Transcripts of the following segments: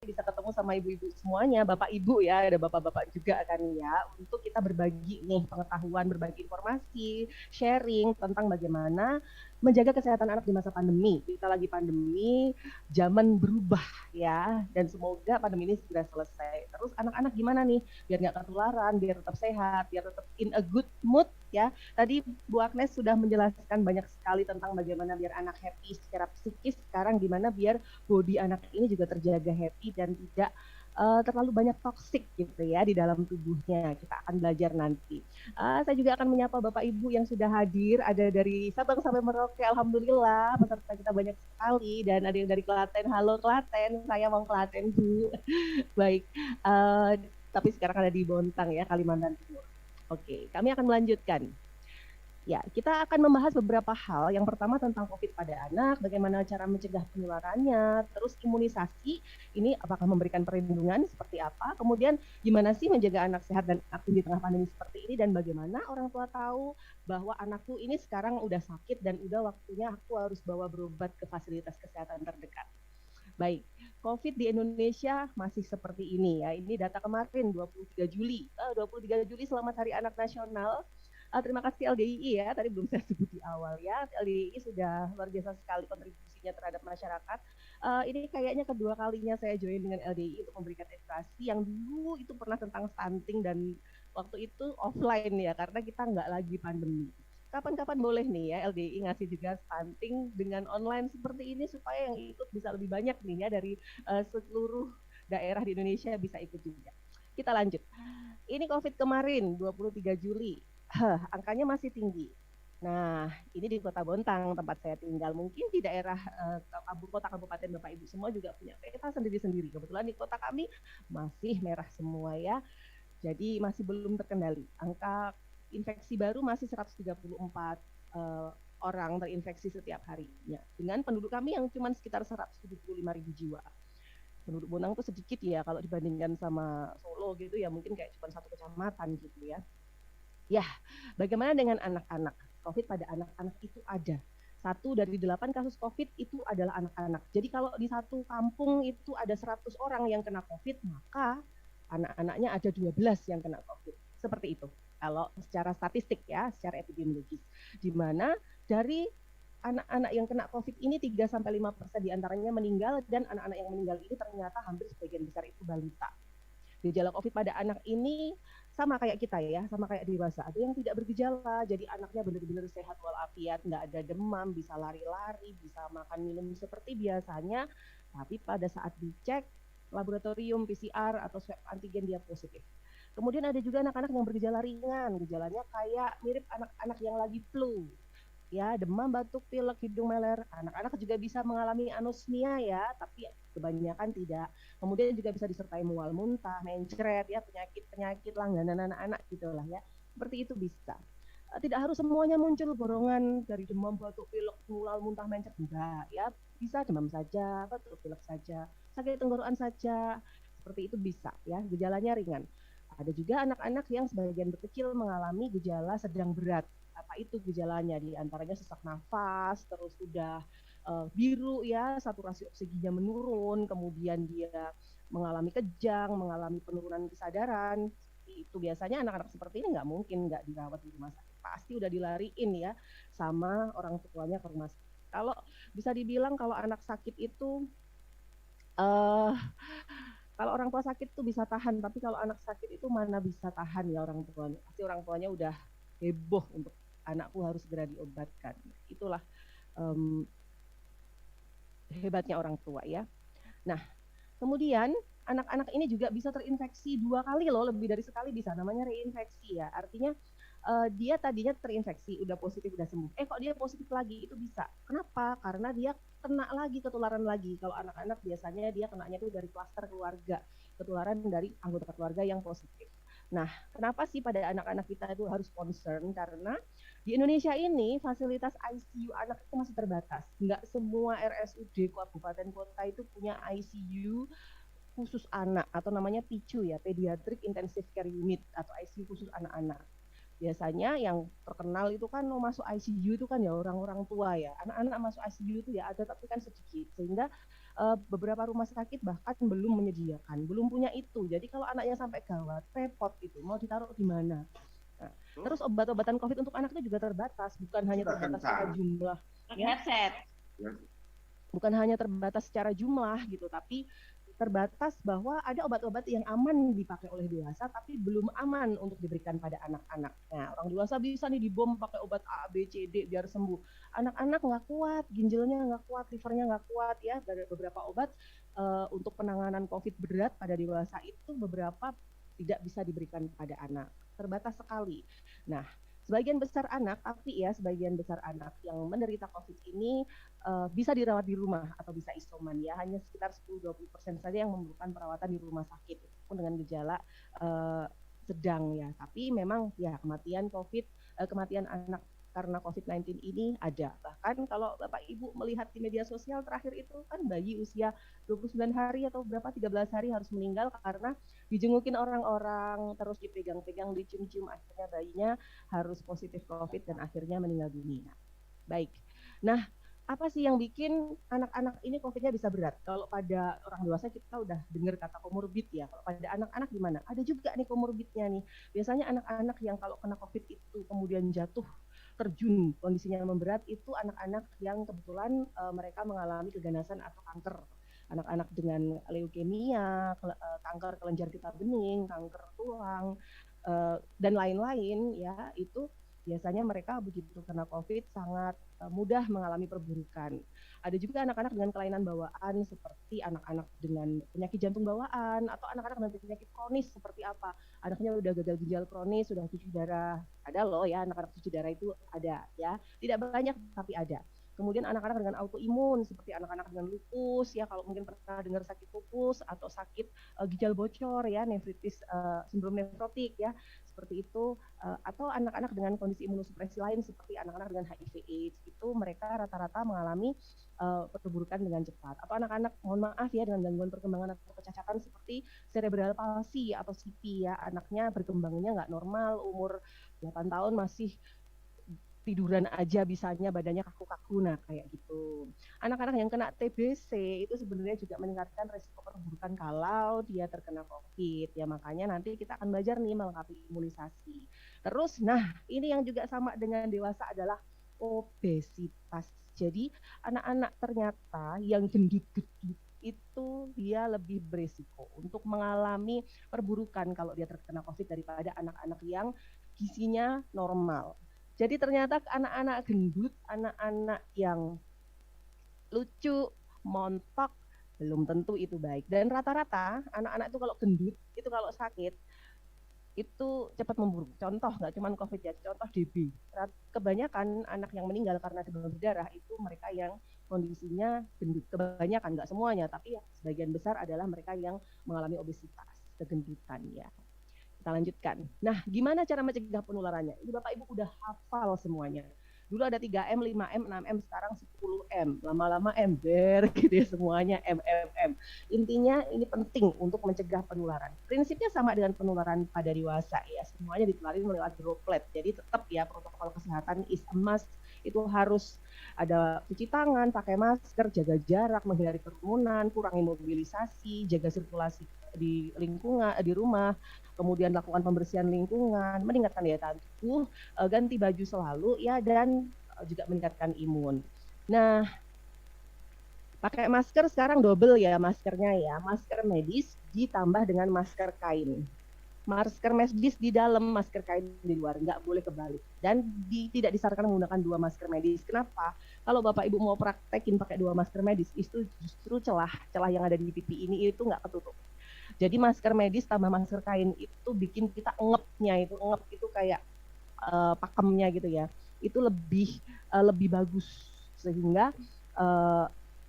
bisa ketemu sama ibu-ibu semuanya, bapak ibu ya, ada bapak-bapak juga kan ya, untuk kita berbagi nih pengetahuan, berbagi informasi, sharing tentang bagaimana menjaga kesehatan anak di masa pandemi. Kita lagi pandemi, zaman berubah ya, dan semoga pandemi ini segera selesai. Terus anak-anak gimana nih, biar nggak ketularan, biar tetap sehat, biar tetap in a good mood ya. Tadi Bu Agnes sudah menjelaskan banyak sekali tentang bagaimana biar anak happy secara psikis, sekarang gimana biar body anak ini juga terjaga happy dan tidak terlalu banyak toksik gitu ya di dalam tubuhnya. Kita akan belajar nanti. Saya juga akan menyapa Bapak Ibu yang sudah hadir. Ada dari Sabang sampai Merauke, Alhamdulillah. Peserta kita banyak sekali. Dan ada yang dari Klaten. Halo Klaten, saya mau Klaten Bu. Baik, uh, tapi sekarang ada di Bontang ya, Kalimantan Timur. Oke, kami akan melanjutkan. Ya, kita akan membahas beberapa hal. Yang pertama tentang COVID pada anak, bagaimana cara mencegah penularannya, terus imunisasi, ini apakah memberikan perlindungan, seperti apa, kemudian gimana sih menjaga anak sehat dan aktif di tengah pandemi seperti ini, dan bagaimana orang tua tahu bahwa anakku ini sekarang udah sakit dan udah waktunya aku harus bawa berobat ke fasilitas kesehatan terdekat. Baik, COVID di Indonesia masih seperti ini ya. Ini data kemarin 23 Juli. 23 Juli Selamat Hari Anak Nasional. Terima kasih LDII ya, tadi belum saya sebut di awal ya. LDII sudah luar biasa sekali kontribusinya terhadap masyarakat. Ini kayaknya kedua kalinya saya join dengan LDII untuk memberikan edukasi yang dulu itu pernah tentang stunting dan waktu itu offline ya, karena kita nggak lagi pandemi. Kapan-kapan boleh nih ya LDI ngasih juga stunting dengan online seperti ini supaya yang ikut bisa lebih banyak nih ya dari seluruh daerah di Indonesia bisa ikut juga. Kita lanjut. Ini COVID kemarin 23 Juli. Angkanya masih tinggi. Nah, ini di Kota Bontang tempat saya tinggal. Mungkin di daerah kota kabupaten Bapak Ibu semua juga punya peta sendiri-sendiri. Kebetulan di kota kami masih merah semua ya. Jadi masih belum terkendali. Angka infeksi baru masih 134 orang terinfeksi setiap harinya. Dengan penduduk kami yang cuma sekitar 175 ribu jiwa. Penduduk Bonang itu sedikit ya kalau dibandingkan sama Solo gitu ya, mungkin kayak cuma satu kecamatan gitu ya. Ya, bagaimana dengan anak-anak? COVID pada anak-anak itu ada. Satu dari 8 kasus COVID itu adalah anak-anak. Jadi kalau di satu kampung itu ada 100 orang yang kena COVID, maka anak-anaknya ada 12 yang kena COVID. Seperti itu. Kalau secara statistik ya, secara epidemiologis. Di mana dari anak-anak yang kena COVID ini 3-5% diantaranya meninggal, dan anak-anak yang meninggal ini ternyata hampir sebagian besar itu balita. Gejala COVID pada anak ini sama kayak kita ya, sama kayak dewasa. Ada yang tidak bergejala, jadi anaknya benar-benar sehat walafiat, nggak ada demam, bisa lari-lari, bisa makan minum seperti biasanya, tapi pada saat dicek laboratorium PCR atau swab antigen dia positif. Kemudian ada juga anak-anak yang bergejala ringan, gejalanya kayak mirip anak-anak yang lagi flu, ya, demam, batuk, pilek, hidung meler. Anak-anak juga bisa mengalami anosmia ya, tapi kebanyakan tidak. Kemudian juga bisa disertai mual muntah, mencret ya, penyakit-penyakit langganan anak-anak gitulah ya. Seperti itu bisa. Tidak harus semuanya muncul borongan dari demam, batuk, pilek, mual muntah, mencret, enggak ya. Bisa demam saja, batuk, pilek saja, sakit tenggorokan saja. Seperti itu bisa ya, gejalanya ringan. Ada juga anak-anak yang sebagian kecil mengalami gejala sedang berat. Apa itu gejalanya? Di antaranya sesak nafas, terus udah biru ya, saturasi oksigennya menurun, kemudian dia mengalami kejang, mengalami penurunan kesadaran. Itu biasanya anak-anak seperti ini nggak mungkin nggak dirawat di rumah sakit. Pasti udah dilariin ya sama orang tuanya ke rumah sakit. Kalau bisa dibilang kalau anak sakit itu uh, kalau orang tua sakit tuh bisa tahan, tapi kalau anak sakit itu mana bisa tahan ya orang tuanya. Pasti orang tuanya udah heboh untuk anakku harus segera diobatkan. Itulah um, hebatnya orang tua ya. Nah, kemudian anak-anak ini juga bisa terinfeksi 2 kali loh, lebih dari sekali bisa. Namanya reinfeksi ya. Artinya dia tadinya terinfeksi, udah positif, udah sembuh. Kok dia positif lagi? Itu bisa. Kenapa? Karena dia kena lagi, ketularan lagi. Kalau anak-anak biasanya dia kenanya itu dari klaster keluarga, ketularan dari anggota keluarga yang positif. Nah, kenapa sih pada anak-anak kita itu harus concern? Karena di Indonesia ini fasilitas ICU anak itu masih terbatas. Nggak semua RSUD kabupaten kota itu punya ICU khusus anak atau namanya PICU ya, Pediatric Intensive Care Unit atau ICU khusus anak-anak. Biasanya yang terkenal itu kan mau masuk ICU itu kan ya orang-orang tua ya. Anak-anak masuk ICU itu ya ada tapi kan sedikit. Sehingga beberapa rumah sakit bahkan belum menyediakan, belum punya itu. Jadi kalau anaknya sampai gawat, repot itu, mau ditaruh di mana? Nah, terus obat-obatan COVID untuk anak itu juga terbatas, bukan hanya terbatas secara jumlah, ya, bukan hanya terbatas secara jumlah gitu, tapi terbatas bahwa ada obat-obat yang aman dipakai oleh dewasa tapi belum aman untuk diberikan pada anak-anak. Nah, orang dewasa bisa nih dibom pakai obat A, B, C, D biar sembuh. Anak-anak nggak kuat, ginjalnya nggak kuat, livernya nggak kuat ya. Ada beberapa obat untuk penanganan COVID berat pada dewasa itu beberapa tidak bisa diberikan pada anak. Terbatas sekali. Nah, sebagian besar anak, tapi ya sebagian besar anak yang menderita COVID ini bisa dirawat di rumah atau bisa isoman ya, hanya sekitar 10-20% saja yang memerlukan perawatan di rumah sakit pun dengan gejala sedang ya. Tapi memang ya kematian anak karena COVID-19 ini ada. Bahkan kalau Bapak Ibu melihat di media sosial terakhir itu kan bayi usia 29 hari atau berapa 13 hari harus meninggal karena dijengukin orang-orang, terus dipegang-pegang, dicium-cium, akhirnya bayinya harus positif COVID dan akhirnya meninggal dunia. Baik. Nah, apa sih yang bikin anak-anak ini COVID-nya bisa berat? Kalau pada orang dewasa kita udah dengar kata komorbid ya. Kalau pada anak-anak gimana? Ada juga nih komorbidnya nih. Biasanya anak-anak yang kalau kena COVID itu kemudian jatuh terjun kondisinya memberat itu anak-anak yang kebetulan mereka mengalami keganasan atau kanker. Anak-anak dengan leukemia, kanker kelenjar getah bening, kanker tulang, dan lain-lain ya, itu biasanya mereka begitu kena COVID sangat mudah mengalami perburukan. Ada juga anak-anak dengan kelainan bawaan seperti anak-anak dengan penyakit jantung bawaan atau anak-anak dengan penyakit kronis seperti apa? Anaknya udah gagal ginjal kronis, sudah cuci darah. Ada loh ya anak-anak cuci darah itu ada ya. Tidak banyak tapi ada. Kemudian anak-anak dengan autoimun seperti anak-anak dengan lupus ya, kalau mungkin pernah dengar sakit lupus atau sakit ginjal bocor ya, nefritis sindrom nefrotik ya, seperti itu, atau anak-anak dengan kondisi imunosupresi lain seperti anak-anak dengan HIV/AIDS itu mereka rata-rata mengalami perburukan dengan cepat. Atau anak-anak mohon maaf ya dengan gangguan perkembangan atau kecacatan seperti cerebral palsy atau CP ya, anaknya berkembangnya nggak normal, umur 8 tahun masih tiduran aja bisanya, badannya kaku-kaku, nah kayak gitu. Anak-anak yang kena TBC itu sebenarnya juga meningkatkan resiko perburukan kalau dia terkena COVID ya, makanya nanti kita akan belajar nih melengkapi imunisasi. Terus, nah ini yang juga sama dengan dewasa adalah obesitas. Jadi anak-anak ternyata yang gendut-gendut itu dia lebih beresiko untuk mengalami perburukan kalau dia terkena COVID daripada anak-anak yang gizinya normal. Jadi ternyata anak-anak gendut, anak-anak yang lucu, montok, belum tentu itu baik. Dan rata-rata anak-anak itu kalau gendut, itu kalau sakit, itu cepat memburuk. Contoh, nggak cuma COVID ya, contoh DB. Kebanyakan anak yang meninggal karena demam berdarah itu mereka yang kondisinya gendut. Kebanyakan, nggak semuanya, tapi ya, sebagian besar adalah mereka yang mengalami obesitas, kegendutan ya. Kita lanjutkan. Nah, gimana cara mencegah penularannya? Ini Bapak Ibu udah hafal semuanya. Dulu ada 3M, 5M, 6M, sekarang 10M. Lama-lama ember gitu ya semuanya M. Intinya ini penting untuk mencegah penularan. Prinsipnya sama dengan penularan pada dewasa ya. Semuanya ditularin lewat droplet. Jadi tetap ya protokol kesehatan is a must. Itu harus ada cuci tangan, pakai masker, jaga jarak, menghindari kerumunan, kurangi mobilisasi, jaga sirkulasi di lingkungan, di rumah, kemudian lakukan pembersihan lingkungan, meningkatkan daya tahan tubuh, ganti baju selalu ya, dan juga meningkatkan imun. Nah, pakai masker sekarang double ya maskernya ya, masker medis ditambah dengan masker kain. Masker medis di dalam, masker kain di luar, nggak boleh kebalik. Dan tidak disarankan menggunakan 2 masker medis. Kenapa? Kalau Bapak Ibu mau praktekin pakai 2 masker medis, itu justru celah yang ada di pipi ini itu nggak ketutup. Jadi masker medis tambah masker kain itu bikin kita ngepnya, itu ngep itu kayak pakemnya gitu ya. Itu lebih bagus sehingga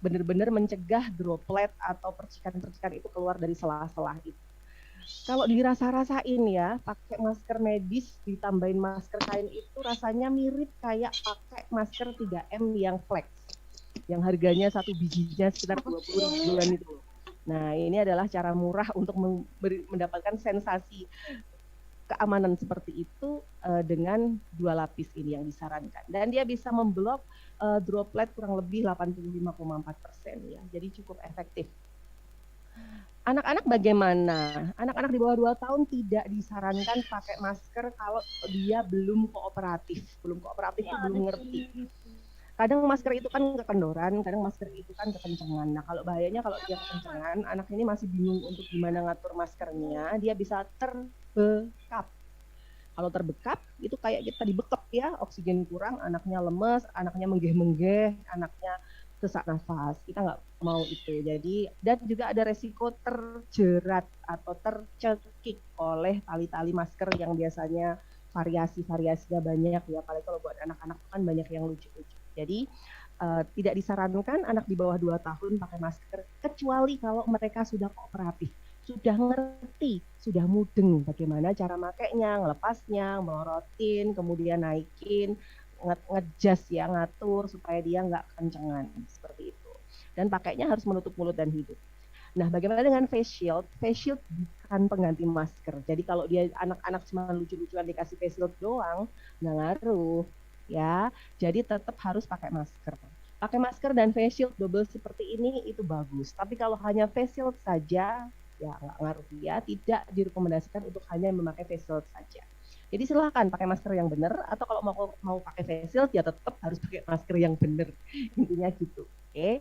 benar-benar mencegah droplet atau percikan-percikan itu keluar dari sela-sela itu. Kalau dirasa-rasain ya, pakai masker medis ditambahin masker kain itu rasanya mirip kayak pakai masker 3M yang flex, yang harganya satu bijinya sekitar 20 ribuan itu. Nah, ini adalah cara murah untuk mendapatkan sensasi keamanan seperti itu dengan 2 lapis ini yang disarankan. Dan dia bisa memblok droplet kurang lebih 85,4% ya. Jadi cukup efektif. Anak-anak bagaimana? Anak-anak di bawah 2 tahun tidak disarankan pakai masker kalau dia belum kooperatif. Belum kooperatif itu belum ngerti. Kadang masker itu kan kekendoran, kadang masker itu kan kekencengan. Nah, kalau bahayanya kalau dia kekencengan, anak ini masih bingung untuk gimana ngatur maskernya, dia bisa terbekap. Kalau terbekap, itu kayak kita dibekap ya, oksigen kurang, anaknya lemes, anaknya menggeh-menggeh, anaknya sesak nafas. Kita nggak mau itu. Jadi, dan juga ada resiko terjerat atau tercekik oleh tali-tali masker yang biasanya variasi-variasinya banyak ya. Apalagi kalau buat anak-anak kan banyak yang lucu-lucu. Jadi, tidak disarankan anak di bawah 2 tahun pakai masker, kecuali kalau mereka sudah kooperatif, sudah ngerti, sudah mudeng bagaimana cara makainya, ngelepasnya, melorotin, kemudian naikin, ngejas ya, ngatur supaya dia nggak kencengan, seperti itu. Dan pakainya harus menutup mulut dan hidung. Nah, bagaimana dengan face shield? Face shield bukan pengganti masker. Jadi kalau dia anak-anak cuma lucu-lucuan dikasih face shield doang, nggak ngaruh ya. Jadi tetap harus pakai masker. Pakai masker dan face shield double seperti ini itu bagus. Tapi kalau hanya face shield saja, ya nggak ngaruh ya. Tidak direkomendasikan untuk hanya memakai face shield saja. Jadi silahkan pakai masker yang benar, atau kalau mau pakai face shield ya tetap harus pakai masker yang benar. Intinya gitu. Oke.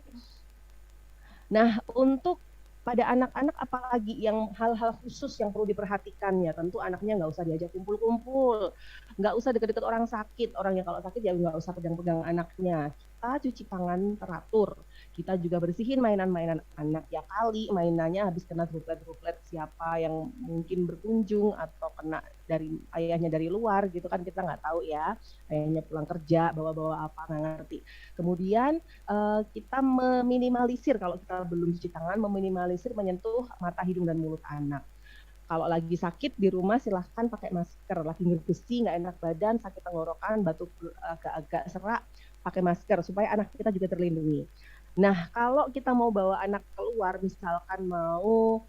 Nah, untuk pada anak-anak apalagi yang hal-hal khusus yang perlu diperhatikan ya, tentu anaknya nggak usah diajak kumpul-kumpul, nggak usah deket-deket orang sakit, orang yang kalau sakit ya nggak usah pegang-pegang anaknya. Kita cuci tangan teratur, kita juga bersihin mainan-mainan anak ya, kali mainannya habis kena droplet-droplet siapa yang mungkin berkunjung atau kena dari ayahnya dari luar gitu kan, kita nggak tahu ya, ayahnya pulang kerja bawa-bawa apa nggak ngerti. Kemudian kita meminimalisir, kalau kita belum cuci tangan, meminimalisir menyentuh mata, hidung, dan mulut anak. Kalau lagi sakit di rumah silahkan pakai masker. Lagi ngerbesi, nggak enak badan, sakit tenggorokan, batuk agak-agak serak, pakai masker supaya anak kita juga terlindungi. Nah, kalau kita mau bawa anak keluar, misalkan mau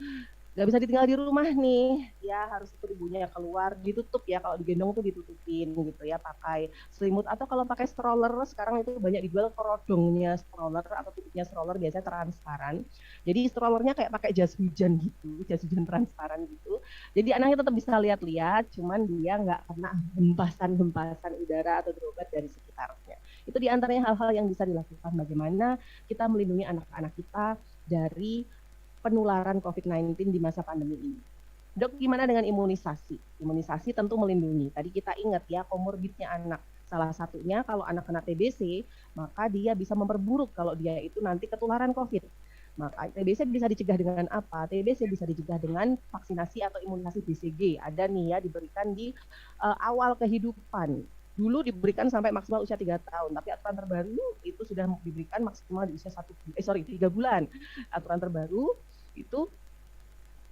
nggak bisa ditinggal di rumah nih, ya harus ikut ibunya keluar, ditutup ya, kalau digendong tuh ditutupin gitu ya, pakai selimut, atau kalau pakai stroller sekarang itu banyak dijual kerodongnya stroller atau tutupnya stroller, biasanya transparan. Jadi strollernya kayak pakai jas hujan gitu, jas hujan transparan gitu. Jadi anaknya tetap bisa lihat-lihat, cuman dia nggak kena hempasan-hempasan udara atau droplet dari sekitarnya. Itu diantaranya hal-hal yang bisa dilakukan bagaimana kita melindungi anak-anak kita dari penularan COVID-19 di masa pandemi ini. Dok, gimana dengan imunisasi? Imunisasi tentu melindungi. Tadi kita ingat ya, komorbidnya anak. Salah satunya kalau anak kena TBC, maka dia bisa memperburuk kalau dia itu nanti ketularan COVID. Maka TBC bisa dicegah dengan apa? TBC bisa dicegah dengan vaksinasi atau imunisasi BCG. Ada nih ya, diberikan di awal kehidupan. Dulu diberikan sampai maksimal usia 3 tahun, tapi aturan terbaru itu sudah diberikan maksimal di usia 3 bulan. Aturan terbaru itu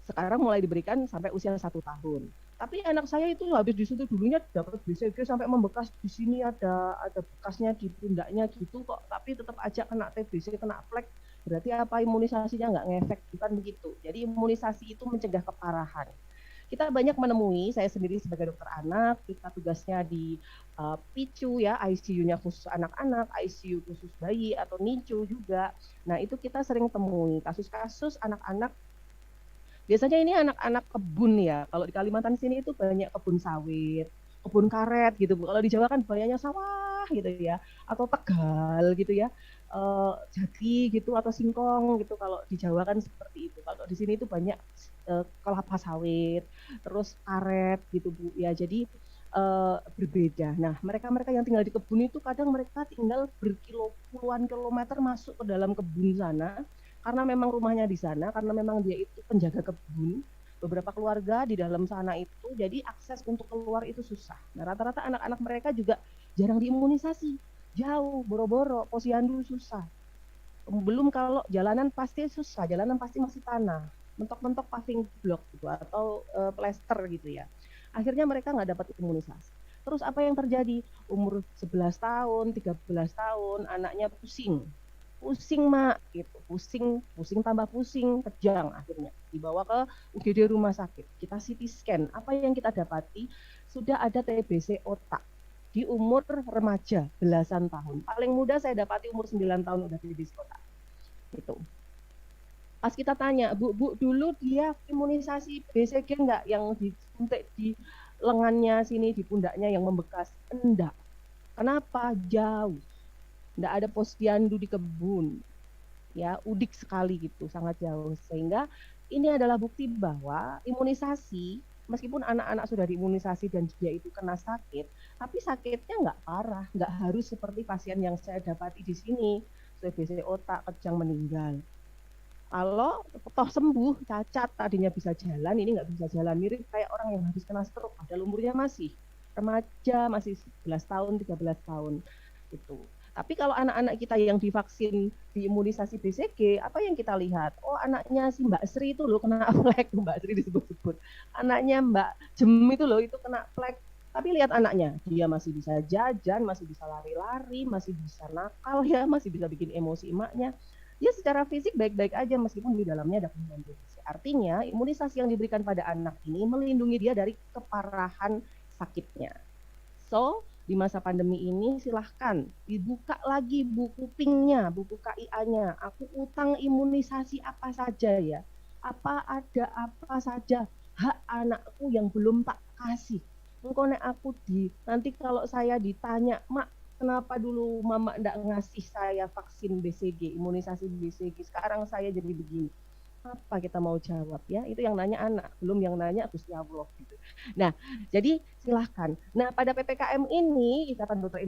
sekarang mulai diberikan sampai usia 1 tahun. Tapi anak saya itu habis disuntik dulunya dapat BCG sampai membekas di sini, ada bekasnya di pundaknya gitu kok, tapi tetap aja kena TBC, kena flek. Berarti apa, imunisasinya nggak ngefek? Bukan begitu. Jadi imunisasi itu mencegah keparahan. Kita banyak menemui, saya sendiri sebagai dokter anak, kita tugasnya di PICU ya, ICU-nya khusus anak-anak, ICU khusus bayi atau NICU juga. Nah, itu kita sering temui kasus-kasus anak-anak. Biasanya ini anak-anak kebun ya. Kalau di Kalimantan sini itu banyak kebun sawit, kebun karet gitu. Kalau di Jawa kan banyaknya sawah gitu ya, atau Tegal gitu ya, jati gitu atau singkong gitu. Kalau di Jawa kan seperti itu. Kalau di sini itu banyak kelapa sawit, terus karet gitu Bu. Ya, jadi berbeda. Nah, mereka-mereka yang tinggal di kebun itu kadang mereka tinggal puluhan kilometer masuk ke dalam kebun sana, karena memang rumahnya di sana, karena memang dia itu penjaga kebun. Beberapa keluarga di dalam sana itu, jadi akses untuk keluar itu susah. Nah, rata-rata anak-anak mereka juga jarang diimunisasi, jauh, boro-boro, posyandu susah. Belum kalau jalanan pasti susah, jalanan pasti masih tanah, mentok-mentok paving block gitu, atau plester gitu ya. Akhirnya mereka nggak dapat imunisasi. Terus apa yang terjadi? Umur 11 tahun, 13 tahun, anaknya pusing, pusing mak gitu, pusing pusing tambah pusing, kejang, akhirnya dibawa ke UGD rumah sakit, kita CT scan, apa yang kita dapati sudah ada TBC otak di umur remaja belasan tahun. Paling muda saya dapati umur 9 tahun udah TBC otak gitu. Pas kita tanya, bu dulu dia imunisasi BCG enggak yang disuntik di lengannya sini, di pundaknya yang membekas? Enggak. Kenapa? Jauh, enggak ada posyandu di kebun, ya udik sekali gitu, sangat jauh. Sehingga ini adalah bukti bahwa imunisasi, meskipun anak-anak sudah diimunisasi dan dia itu kena sakit, tapi sakitnya nggak parah, nggak harus seperti pasien yang saya dapati di sini, TBC otak, kejang, meninggal. Kalau toh sembuh, cacat, tadinya bisa jalan, ini nggak bisa jalan, mirip kayak orang yang habis kena stroke, padahal umurnya masih remaja, masih 11 tahun, 13 tahun itu. Tapi kalau anak-anak kita yang divaksin di imunisasi BCG, apa yang kita lihat? Oh, anaknya si Mbak Sri itu loh kena flek, Mbak Sri disebut-sebut. Anaknya Mbak Jem itu loh itu kena flek. Tapi lihat anaknya, dia masih bisa jajan, masih bisa lari-lari, masih bisa nakal ya, masih bisa bikin emosi emaknya. Dia secara fisik baik-baik aja meskipun di dalamnya ada kandungan TBC. Artinya, imunisasi yang diberikan pada anak ini melindungi dia dari keparahan sakitnya. So, di masa pandemi ini silahkan dibuka lagi buku PING-nya, buku KIA-nya. Aku utang imunisasi apa saja ya? Apa ada apa saja hak anakku yang belum tak kasih? Engkau nek aku nanti kalau saya ditanya, Mak, kenapa dulu Mama ndak ngasih saya vaksin BCG, imunisasi BCG, sekarang saya jadi begini. Apa kita mau jawab ya? Itu yang nanya anak, belum yang nanya Gusti Allah gitu. Nah, jadi silahkan. Nah, pada PPKM ini Ikatan Dokter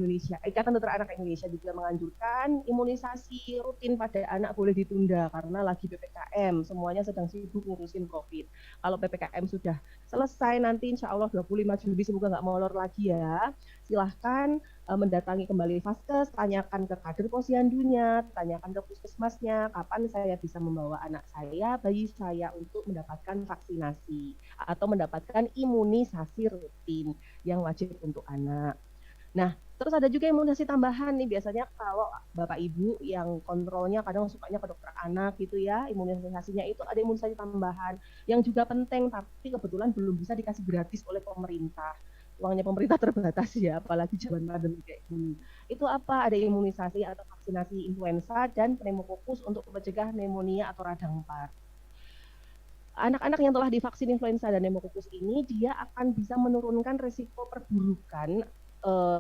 Anak Indonesia juga menganjurkan imunisasi rutin pada anak boleh ditunda karena lagi PPKM, semuanya sedang sibuk ngurusin COVID. Kalau PPKM sudah selesai nanti insya Allah 25 Juli semoga nggak molor lagi ya. Silahkan mendatangi kembali Vaskes, tanyakan ke kader posyandunya, tanyakan ke puskesmasnya, kapan saya bisa membawa anak saya, bayi saya untuk mendapatkan vaksinasi atau mendapatkan imunisasi rutin yang wajib untuk anak. Nah, terus ada juga imunisasi tambahan nih, biasanya kalau Bapak Ibu yang kontrolnya kadang sukanya ke dokter anak gitu ya, imunisasinya itu ada imunisasi tambahan yang juga penting, tapi kebetulan belum bisa dikasih gratis oleh pemerintah. Uangnya pemerintah terbatas ya, apalagi zaman pandemi kayak gini. Itu apa? Ada imunisasi atau vaksinasi influenza dan pneumokokus untuk mencegah pneumonia atau radang paru. Anak-anak yang telah divaksin influenza dan pneumokokus ini, dia akan bisa menurunkan risiko perburukan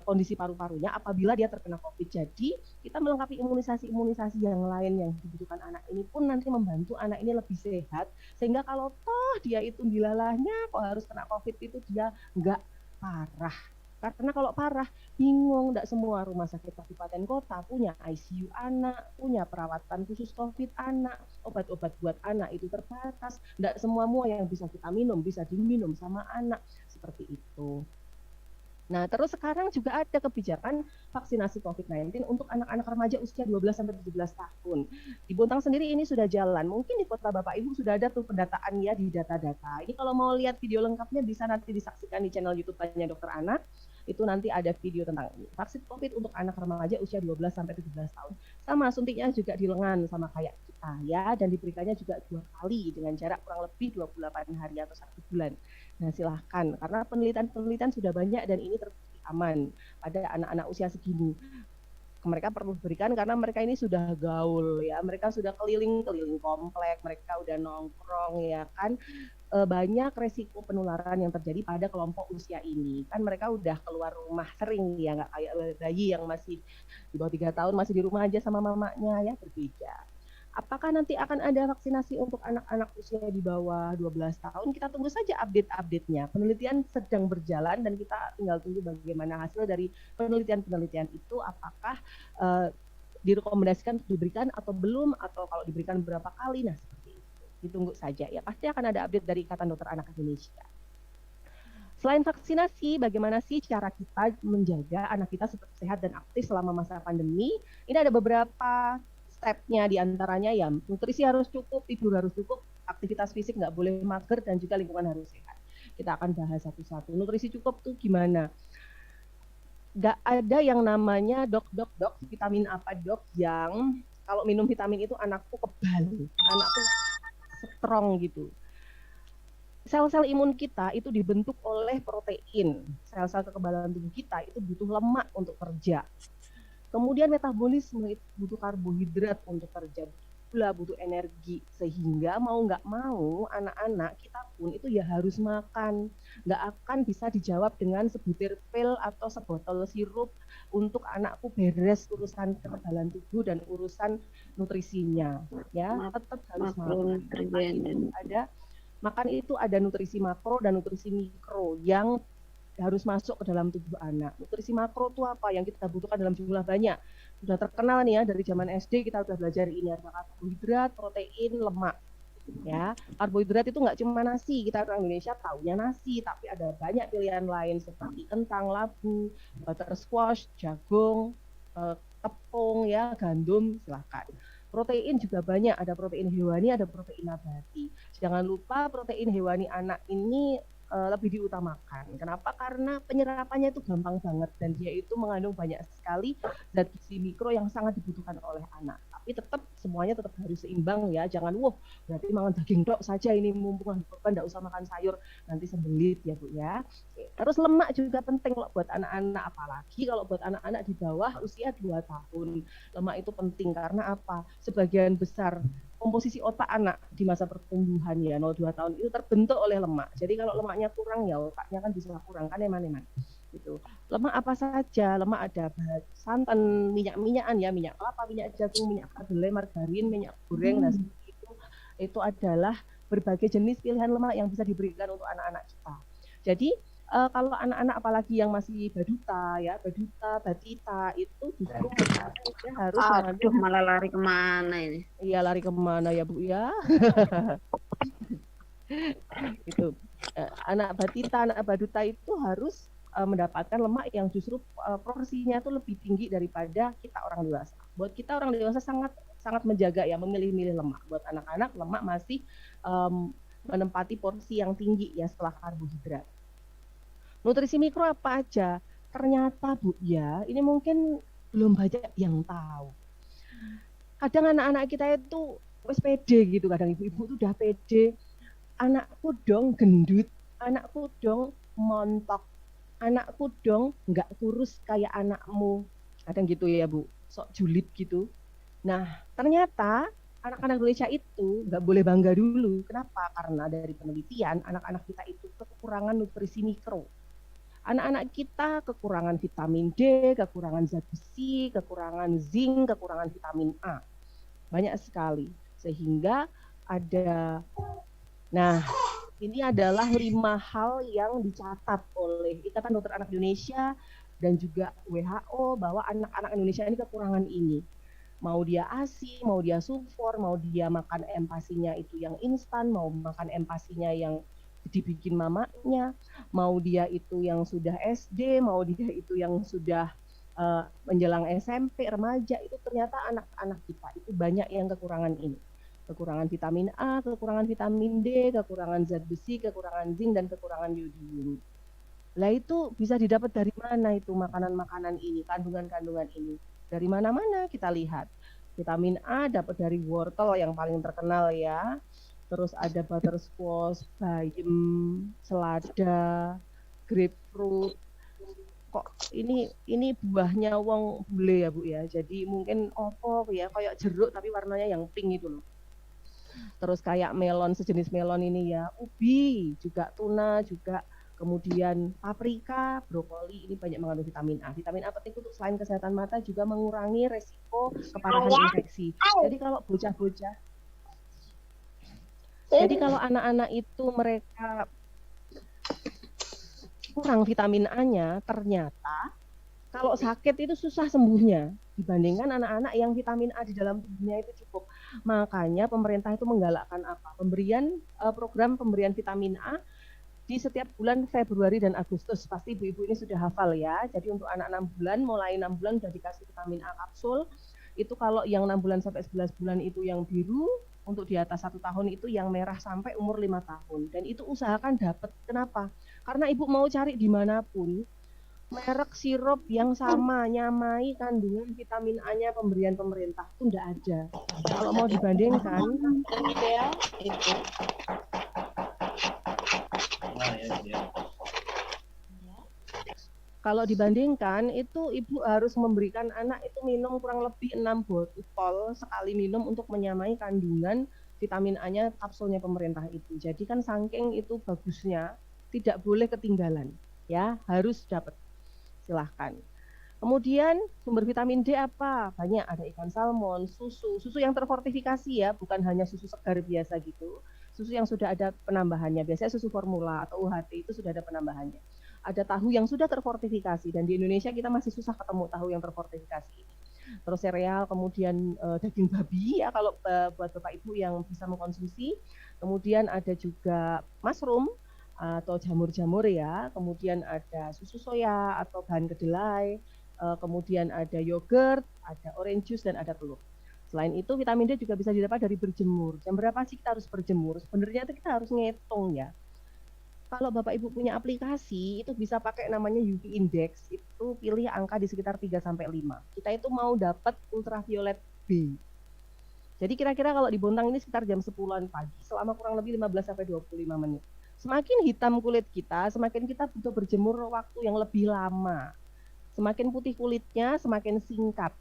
kondisi paru-parunya apabila dia terkena COVID. Jadi kita melengkapi imunisasi-imunisasi yang lain yang dibutuhkan anak ini pun nanti membantu anak ini lebih sehat, sehingga kalau toh dia itu dilalahnya kok harus kena COVID itu dia nggak parah. Karena kalau parah, bingung, tidak semua rumah sakit kabupaten kota punya ICU anak, punya perawatan khusus COVID anak, obat-obat buat anak itu terbatas, tidak semua yang bisa kita minum, bisa diminum sama anak, seperti itu. Nah, terus sekarang juga ada kebijakan vaksinasi COVID-19 untuk anak-anak remaja usia 12 sampai 17 tahun. Di Bontang sendiri ini sudah jalan. Mungkin di kota Bapak Ibu sudah ada tuh pendataan ya di data-data. Ini kalau mau lihat video lengkapnya bisa nanti disaksikan di channel YouTube-nya Dokter Anak. Itu nanti ada video tentang ini. Vaksin COVID untuk anak remaja usia 12 sampai 17 tahun. Sama suntiknya juga di lengan sama kayak kita ya, dan diberikannya juga 2 kali dengan jarak kurang lebih 28 hari atau 1 bulan. Nah, silahkan, karena penelitian-penelitian sudah banyak dan ini terbukti aman pada anak-anak usia segini. Mereka perlu berikan karena mereka ini sudah gaul ya, mereka sudah keliling-keliling komplek, mereka udah nongkrong ya kan, banyak resiko penularan yang terjadi pada kelompok usia ini. Kan mereka udah keluar rumah sering ya, nggak kayak bayi yang masih di bawah 3 tahun masih di rumah aja sama mamanya ya, berbeda. Apakah nanti akan ada vaksinasi untuk anak-anak usia di bawah 12 tahun? Kita tunggu saja update-update-nya. Penelitian sedang berjalan dan kita tinggal tunggu bagaimana hasil dari penelitian-penelitian itu, apakah direkomendasikan untuk diberikan atau belum, atau kalau diberikan berapa kali. Nah, seperti itu. Ditunggu saja ya. Pasti akan ada update dari Ikatan Dokter Anak Indonesia. Selain vaksinasi, bagaimana sih cara kita menjaga anak kita tetap sehat dan aktif selama masa pandemi? Ini ada beberapa stepnya, diantaranya ya nutrisi harus cukup, tidur harus cukup, aktivitas fisik nggak boleh mager, dan juga lingkungan harus sehat. Kita akan bahas satu-satu. Nutrisi cukup tuh gimana? Nggak ada yang namanya dok vitamin apa dok yang Kalau minum vitamin itu anakku kebal, anakku strong gitu. Sel-sel imun kita itu dibentuk oleh protein. Sel-sel kekebalan tubuh kita itu butuh lemak untuk kerja. Kemudian metabolisme itu butuh karbohidrat untuk kerja, gula, butuh energi. Sehingga mau nggak mau anak-anak kita pun itu ya harus makan. Nggak akan bisa dijawab dengan sebutir pil atau sebotol sirup untuk anakku beres urusan kekebalan tubuh dan urusan nutrisinya. Ya, tetap harus makan. Makan itu ada nutrisi makro dan nutrisi mikro yang harus masuk ke dalam tubuh anak. Nutrisi makro itu apa? Yang kita butuhkan dalam jumlah banyak. Sudah terkenal nih ya, dari zaman SD kita sudah belajar ini, ada karbohidrat, protein, lemak. Ya, karbohidrat itu nggak cuma nasi, kita orang Indonesia taunya nasi, tapi ada banyak pilihan lain seperti kentang, labu, butter squash, jagung, tepung, ya, gandum, silakan. Protein juga banyak, ada protein hewani, ada protein nabati. Jangan lupa protein hewani anak ini lebih diutamakan. Kenapa? Karena penyerapannya itu gampang banget dan dia itu mengandung banyak sekali zat gizi mikro yang sangat dibutuhkan oleh anak. Tapi tetap semuanya tetap harus seimbang ya. Jangan berarti makan daging dok saja ini mumpung korban enggak usah makan sayur nanti sembelit ya Bu ya. Terus lemak juga penting loh buat anak-anak, apalagi kalau buat anak-anak di bawah usia 2 tahun. Lemak itu penting karena apa? Sebagian besar komposisi otak anak di masa pertumbuhan ya 0-2 tahun itu terbentuk oleh lemak. Jadi kalau lemaknya kurang ya otaknya kan bisa kurang kan eman-eman. Gitu. Lemak apa saja? Lemak ada santan, minyak-minyakan ya, minyak kelapa, minyak jagung, minyak kedelai, margarin, minyak goreng, nah seperti itu adalah berbagai jenis pilihan lemak yang bisa diberikan untuk anak-anak kita. Jadi kalau anak-anak apalagi yang masih baduta ya, batita itu justru dia harus mengandung. Malah lari kemana ini? Iya lari kemana ya Bu ya? Itu anak batita, anak baduta itu harus mendapatkan lemak yang justru porsinya tuh lebih tinggi daripada kita orang dewasa. Buat kita orang dewasa sangat menjaga ya, memilih-milih lemak. Buat anak-anak lemak masih menempati porsi yang tinggi ya setelah karbohidrat. Nutrisi mikro apa aja? Ternyata Bu ya, ini mungkin belum banyak yang tahu. Kadang anak-anak kita itu wes pede gitu, kadang ibu-ibu tuh udah pede. Anakku dong gendut, anakku dong montok, anakku dong nggak kurus kayak anakmu. Kadang gitu ya Bu, sok julid gitu. Nah, ternyata anak-anak Indonesia itu nggak boleh bangga dulu. Kenapa? Karena dari penelitian, anak-anak kita itu kekurangan nutrisi mikro. Anak-anak kita kekurangan vitamin D, kekurangan zat besi, kekurangan zinc, kekurangan vitamin A. Banyak sekali. Sehingga ada, nah ini adalah 5 hal yang dicatat oleh Ikatan Dokter Anak Indonesia dan juga WHO bahwa anak-anak Indonesia ini kekurangan ini. Mau dia ASI, mau dia sulfur, mau dia makan empasinya itu yang instan, mau makan empasinya yang dibikin mamanya, mau dia itu yang sudah SD, mau dia itu yang sudah menjelang SMP, remaja, itu ternyata anak-anak kita itu banyak yang kekurangan ini. Kekurangan vitamin A, kekurangan vitamin D, kekurangan zat besi, kekurangan zinc, dan kekurangan yodium. Lah itu bisa didapat dari mana itu makanan-makanan ini, kandungan-kandungan ini? Dari mana-mana kita lihat. Vitamin A dapat dari wortel yang paling terkenal ya. Terus ada buttersquash, bayam, selada, grapefruit. Kok ini buahnya wong bule ya Bu ya. Jadi mungkin opo ya kayak jeruk tapi warnanya yang pink itu loh. Terus kayak melon, sejenis melon ini ya, ubi, juga tuna, juga kemudian paprika, brokoli, ini banyak mengandung vitamin A. Vitamin A penting untuk selain kesehatan mata juga mengurangi resiko keparahan infeksi. Jadi kalau bocah-bocah, jadi kalau anak-anak itu mereka kurang vitamin A-nya, ternyata kalau sakit itu susah sembuhnya dibandingkan anak-anak yang vitamin A di dalam tubuhnya itu cukup. Makanya pemerintah itu menggalakkan apa? Program pemberian vitamin A di setiap bulan Februari dan Agustus. Pasti ibu-ibu ini sudah hafal ya. Jadi untuk anak 6 bulan, mulai 6 bulan sudah dikasih vitamin A kapsul. Itu kalau yang 6 bulan sampai 11 bulan itu yang biru, untuk di atas 1 tahun itu yang merah sampai umur 5 tahun. Dan itu usahakan dapat. Kenapa? Karena ibu mau cari dimanapun, merek sirup yang sama, nyamai kandungan vitamin A-nya pemberian pemerintah itu enggak ada. Kalau mau dibandingkan, Ideal itu. kalau dibandingkan itu ibu harus memberikan anak itu minum kurang lebih 6 botol sekali minum untuk menyamai kandungan vitamin A-nya kapsulnya pemerintah itu. Jadi kan saking itu bagusnya, tidak boleh ketinggalan. Ya, harus dapat. Silahkan. Kemudian sumber vitamin D apa? Banyak, ada ikan salmon, susu yang terfortifikasi ya, bukan hanya susu segar biasa gitu. Susu yang sudah ada penambahannya, biasanya susu formula atau UHT itu sudah ada penambahannya. Ada tahu yang sudah terfortifikasi dan di Indonesia kita masih susah ketemu tahu yang terfortifikasi. Terus sereal, kemudian daging babi ya kalau buat Bapak Ibu yang bisa mengkonsumsi. Kemudian ada juga mushroom atau jamur-jamur ya. Kemudian ada susu soya atau bahan kedelai. Kemudian ada yogurt, ada orange juice dan ada telur. Selain itu vitamin D juga bisa didapat dari berjemur. Jam berapa sih kita harus berjemur? Sebenarnya itu kita harus ngitung ya. Kalau Bapak Ibu punya aplikasi, itu bisa pakai namanya UV Index, itu pilih angka di sekitar 3 sampai 5. Kita itu mau dapat ultraviolet B. Jadi kira-kira kalau di Bontang ini sekitar jam 10-an pagi, selama kurang lebih 15 sampai 25 menit. Semakin hitam kulit kita, semakin kita butuh berjemur waktu yang lebih lama. Semakin putih kulitnya, semakin singkat.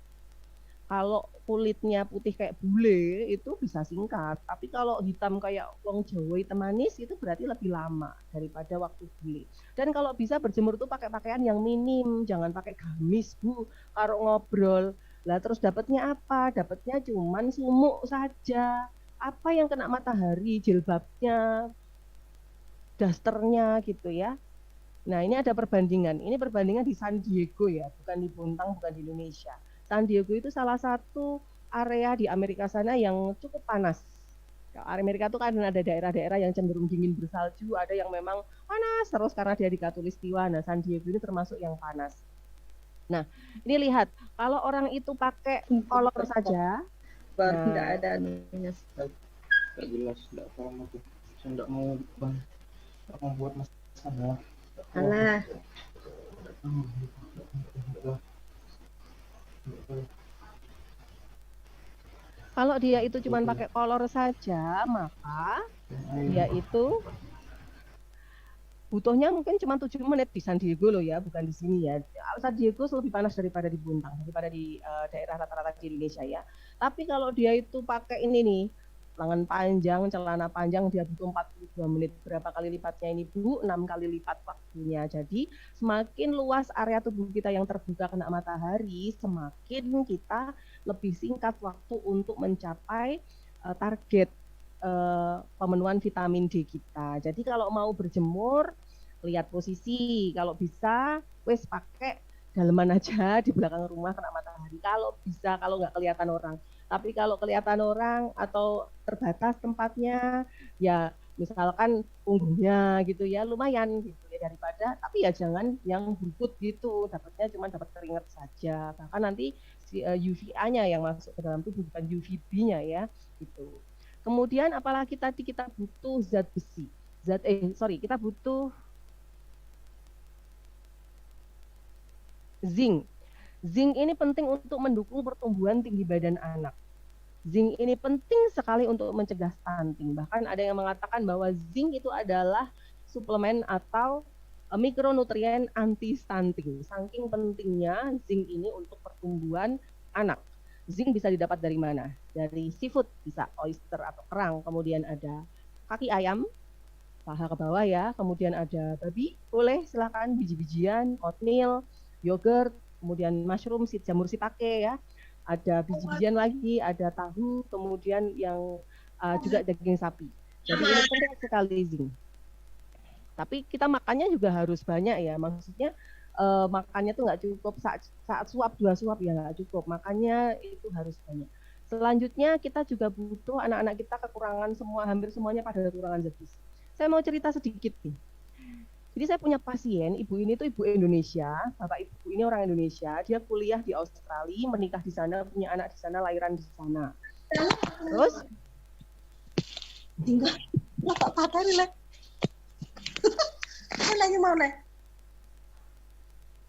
Kalau kulitnya putih kayak bule itu bisa singkat, tapi kalau hitam kayak wong Jawa hitam manis itu berarti lebih lama daripada waktu bule. Dan kalau bisa berjemur tuh pakai pakaian yang minim, jangan pakai gamis Bu, karo ngobrol. Lah terus dapatnya apa? Dapatnya cuman sumuk saja. Apa yang kena matahari, jilbabnya, dasternya gitu ya. Nah, ini ada perbandingan. Ini perbandingan di San Diego ya, bukan di Bontang, bukan di Indonesia. San Diego itu salah satu area di Amerika sana yang cukup panas. Amerika itu kan ada daerah-daerah yang cenderung dingin bersalju, ada yang memang panas terus karena dia di Khatulistiwa. Nah, San Diego ini termasuk yang panas. Nah, ini lihat, kalau orang itu pakai kolor saja, Baru nah, tidak ada anunya. Tidak jelas, tidak paham aku. Saya tidak mau membuat masalah. Alah, kalau dia itu cuma pakai kolor saja, maka dia itu butuhnya mungkin cuma 7 menit di San Diego loh ya, bukan di sini ya. San Diego lebih panas daripada di Bontang, daripada di daerah rata-rata di Indonesia ya. Tapi kalau dia itu pakai ini nih, lengan panjang, celana panjang, dia butuh 42 menit. Berapa kali lipatnya ini Bu? 6 kali lipat waktunya. Jadi semakin luas area tubuh kita yang terbuka kena matahari, semakin kita lebih singkat waktu untuk mencapai target pemenuhan vitamin D kita. Jadi kalau mau berjemur, lihat posisi. Kalau bisa, wes pakai daleman aja di belakang rumah kena matahari. Kalau bisa, kalau nggak kelihatan orang. Tapi kalau kelihatan orang atau terbatas tempatnya, ya misalkan punggungnya gitu ya, lumayan gitu ya daripada. Tapi ya jangan yang bungkut gitu, dapatnya cuma dapat keringat saja. Bahkan nanti si UVA-nya yang masuk ke dalam tubuh bukan UVB-nya ya, gitu. Kemudian apalagi tadi kita butuh zat besi. Kita butuh zinc. Zinc ini penting untuk mendukung pertumbuhan tinggi badan anak. Zinc ini penting sekali untuk mencegah stunting. Bahkan ada yang mengatakan bahwa zinc itu adalah suplemen atau mikronutrien anti stunting. Saking pentingnya zinc ini untuk pertumbuhan anak. Zinc bisa didapat dari mana? Dari seafood, bisa oyster atau kerang. Kemudian ada kaki ayam, paha ke bawah ya. Kemudian ada babi, boleh silakan, biji-bijian, oatmeal, yogurt, kemudian mushroom, jamur shiitake ya. Ada biji-bijian lagi, ada tahu, kemudian yang juga daging sapi. Jadi ini penting sekali zinc. Tapi kita makannya juga harus banyak ya. Maksudnya makannya tuh nggak cukup saat suap 2 suap ya nggak cukup, makannya itu harus banyak. Selanjutnya kita juga butuh anak-anak kita kekurangan hampir semuanya pada kekurangan zat besi. Saya mau cerita sedikit nih. Jadi saya punya pasien, ibu ini tuh ibu Indonesia, bapak ibu ini orang Indonesia, dia kuliah di Australia, menikah di sana, punya anak di sana, lahiran di sana. Terus tinggal lo kok patah nih, Le? Lagi mau, Le?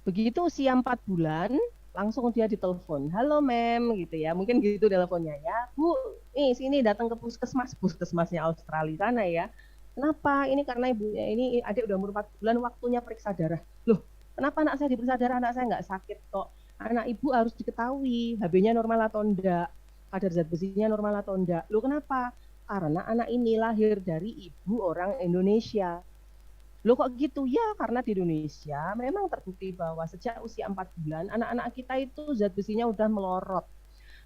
Begitu usia 4 bulan, langsung dia ditelepon. Halo mem, gitu ya. Mungkin gitu teleponnya ya. Bu, nih sini datang ke puskesmasnya Australia sana ya. Kenapa? Ini karena ibunya ini adik udah umur 4 bulan waktunya periksa darah. Loh, kenapa anak saya diperiksa darah? Anak saya nggak sakit kok. Anak ibu harus diketahui HB-nya normal atau enggak, kadar zat besinya normal atau enggak. Loh kenapa? Karena anak ini lahir dari ibu orang Indonesia. Loh kok gitu? Ya karena di Indonesia memang terbukti bahwa sejak usia 4 bulan anak-anak kita itu zat besinya udah melorot.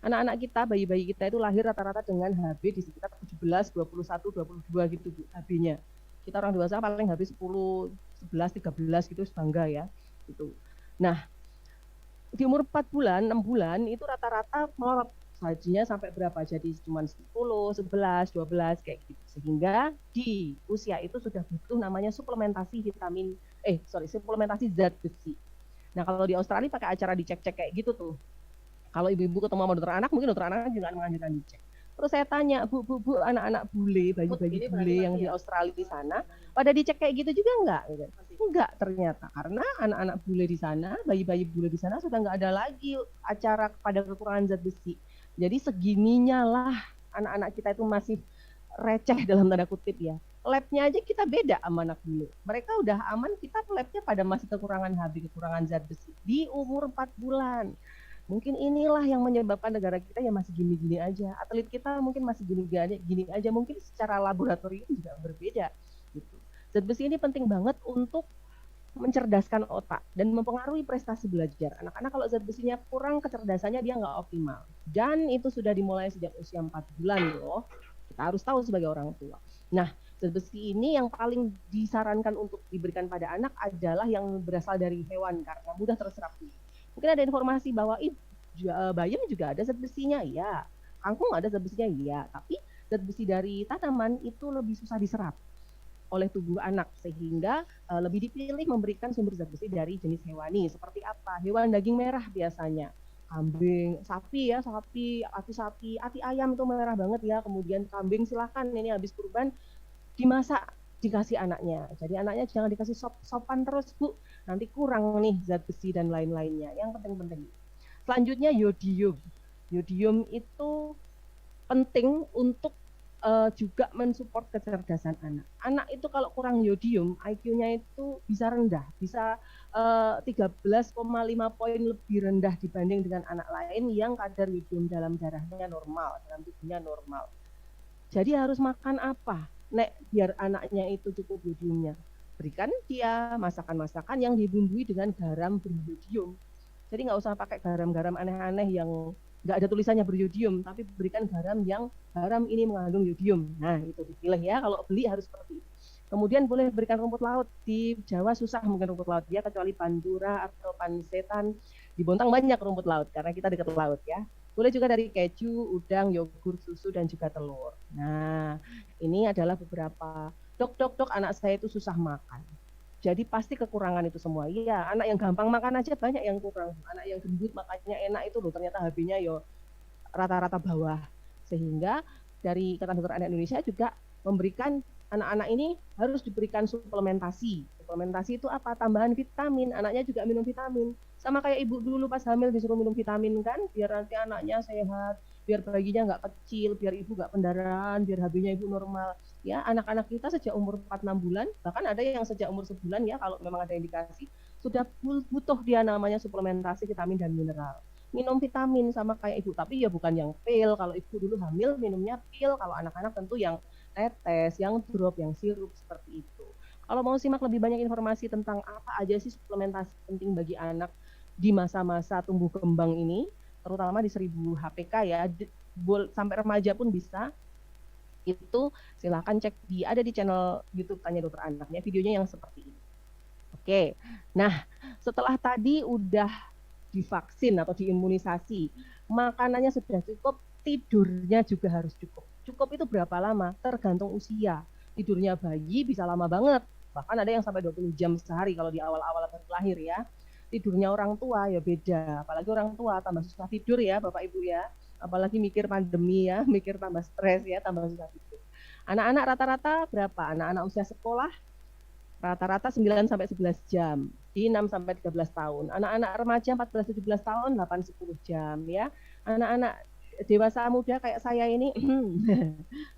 Anak-anak kita, bayi-bayi kita itu lahir rata-rata dengan HB di sekitar 17, 21, 22 gitu HB-nya. Kita orang dewasa paling HB 10, 11, 13 gitu bangga ya. Gitu. Nah, di umur 4 bulan, 6 bulan itu rata-rata melorot hajinya sampai berapa? Jadi cuma 10, 11, 12 kayak gitu. Sehingga di usia itu sudah butuh namanya suplementasi suplementasi zat besi. Nah, kalau di Australia pakai acara dicek-cek kayak gitu tuh. Kalau ibu-ibu ketemu sama dokter anak, mungkin dokter anak juga menganjurkan dicek. Terus saya tanya, Bu, anak-anak bule, bayi-bayi bule yang di Australia di sana, pada dicek kayak gitu juga enggak? Enggak ternyata, karena anak-anak bule di sana, bayi-bayi bule di sana sudah enggak ada lagi acara pada kekurangan zat besi. Jadi segininya lah anak-anak kita itu masih receh dalam tanda kutip ya. Labnya aja kita beda sama anak bule. Mereka udah aman, kita labnya pada masih kekurangan HB, kekurangan zat besi di umur 4 bulan. Mungkin inilah yang menyebabkan negara kita ya masih gini-gini aja. Atlet kita mungkin masih gini aja. Mungkin secara laboratorium juga berbeda. Gitu. Zat besi ini penting banget untuk mencerdaskan otak dan mempengaruhi prestasi belajar. Anak-anak kalau zat besinya kurang, kecerdasannya dia nggak optimal. Dan itu sudah dimulai sejak usia 4 bulan loh. Kita harus tahu sebagai orang tua. Nah, zat besi ini yang paling disarankan untuk diberikan pada anak adalah yang berasal dari hewan karena mudah terserap. Mungkin ada informasi bahwa bayam juga ada zat besinya, iya. Kangkung ada zat besinya, iya. Tapi zat besi dari tanaman itu lebih susah diserap oleh tubuh anak sehingga lebih dipilih memberikan sumber zat besi dari jenis hewani. Seperti apa? Hewan daging merah biasanya. Kambing, sapi, ati ayam itu merah banget ya. Kemudian kambing silahkan ini habis kurban dimasak dikasih anaknya. Jadi anaknya jangan dikasih sopan terus, Bu. Nanti kurang nih zat besi dan lain-lainnya. Yang penting-penting. Selanjutnya yodium. Yodium itu penting untuk juga mensupport kecerdasan anak. Anak itu kalau kurang yodium, IQ-nya itu bisa rendah, bisa 13,5 poin lebih rendah dibanding dengan anak lain yang kadar yodium dalam darahnya normal, dalam tubuhnya normal. Jadi harus makan apa? Nek, biar anaknya itu cukup yodiumnya. Berikan dia masakan-masakan yang dibumbui dengan garam beryodium. Jadi nggak usah pakai garam-garam aneh-aneh yang nggak ada tulisannya beryodium, tapi berikan garam yang garam ini mengandung yodium. Nah, itu dipilih ya, kalau beli harus seperti itu. Kemudian boleh berikan rumput laut. Di Jawa susah mungkin rumput laut ya, kecuali Pandura atau Pansetan. Di Bontang banyak rumput laut, karena kita dekat laut ya. Boleh juga dari keju, udang, yogurt, susu, dan juga telur. Nah, ini adalah beberapa, dok, anak saya itu susah makan. Jadi pasti kekurangan itu semua. Iya, anak yang gampang makan aja banyak yang kurang. Anak yang gendut makannya enak itu loh, ternyata HB-nya yo rata-rata bawah. Sehingga dari Ikatan Dokter Anak Indonesia juga memberikan anak-anak ini harus diberikan suplementasi. Suplementasi itu apa? Tambahan vitamin. Anaknya juga minum vitamin. Sama kayak ibu dulu pas hamil disuruh minum vitamin kan, biar nanti anaknya sehat, biar bayinya nggak kecil, biar ibu nggak pendarahan, biar HB-nya ibu normal. Ya, anak-anak kita sejak umur 4-6 bulan, bahkan ada yang sejak umur sebulan ya, kalau memang ada indikasi, sudah butuh dia namanya suplementasi vitamin dan mineral. Minum vitamin sama kayak ibu, tapi ya bukan yang pil. Kalau ibu dulu hamil minumnya pil, kalau anak-anak tentu yang tetes, yang drop, yang sirup seperti itu. Kalau mau simak lebih banyak informasi tentang apa aja sih suplementasi penting bagi anak di masa-masa tumbuh kembang ini, terutama di 1000 HPK ya, sampai remaja pun bisa, itu silahkan cek ada di channel YouTube Tanya Dokter Anaknya, videonya yang seperti ini. Oke, nah setelah tadi udah divaksin atau diimunisasi, makanannya sudah cukup, tidurnya juga harus cukup. Cukup itu berapa lama? Tergantung usia. Tidurnya bayi bisa lama banget, bahkan ada yang sampai 20 jam sehari kalau di awal-awal baru lahir ya. Tidurnya orang tua ya beda, apalagi orang tua tambah susah tidur ya Bapak Ibu ya. Apalagi mikir pandemi ya, mikir tambah stres ya, tambah susah tidur. Anak-anak rata-rata berapa? Anak-anak usia sekolah rata-rata 9 sampai 11 jam. di 6 sampai 13 tahun. Anak-anak remaja 14-17 tahun 8-10 jam ya. Anak-anak dewasa muda kayak saya ini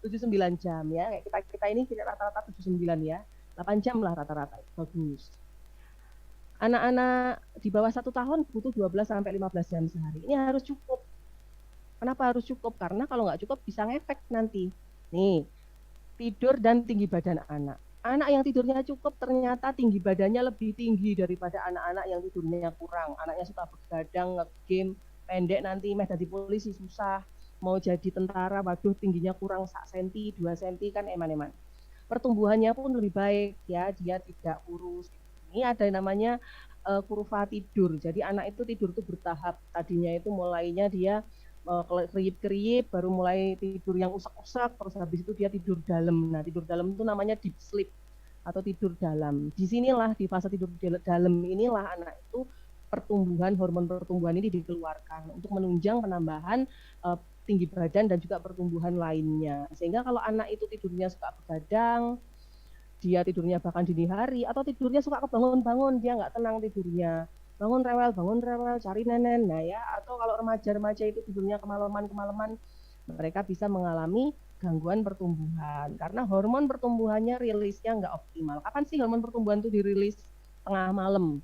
7-9 jam ya. Kayak kita ini rata-rata 7-9 ya. 8 jam lah rata-rata. Bagus. Anak-anak di bawah 1 tahun butuh 12 sampai 15 jam sehari. Ini harus cukup. Kenapa harus cukup? Karena kalau nggak cukup bisa ngefek nanti. Nih, tidur dan tinggi badan anak. Anak yang tidurnya cukup ternyata tinggi badannya lebih tinggi daripada anak-anak yang tidurnya kurang. Anaknya suka begadang, nge-game, pendek nanti meh jadi polisi susah. Mau jadi tentara, waduh tingginya kurang 1 senti, 2 senti kan eman-eman. Pertumbuhannya pun lebih baik ya, dia tidak kurus. Ini ada yang namanya kurva tidur. Jadi anak itu tidur itu bertahap. Tadinya itu mulainya dia keriyip-keriyip, baru mulai tidur yang usak-usak, terus habis itu dia tidur dalam. Nah, tidur dalam itu namanya deep sleep atau tidur dalam. Di sinilah, di fase tidur dalam inilah anak itu hormon pertumbuhan ini dikeluarkan untuk menunjang penambahan tinggi badan dan juga pertumbuhan lainnya. Sehingga kalau anak itu tidurnya suka begadang, dia tidurnya bahkan dini hari, atau tidurnya suka kebangun-bangun, dia nggak tenang tidurnya, bangun rewel, cari nenek, nah ya, atau kalau remaja-remaja itu tidurnya kemalaman, mereka bisa mengalami gangguan pertumbuhan, karena hormon pertumbuhannya rilisnya nggak optimal. Kapan sih hormon pertumbuhan itu dirilis? Tengah malam,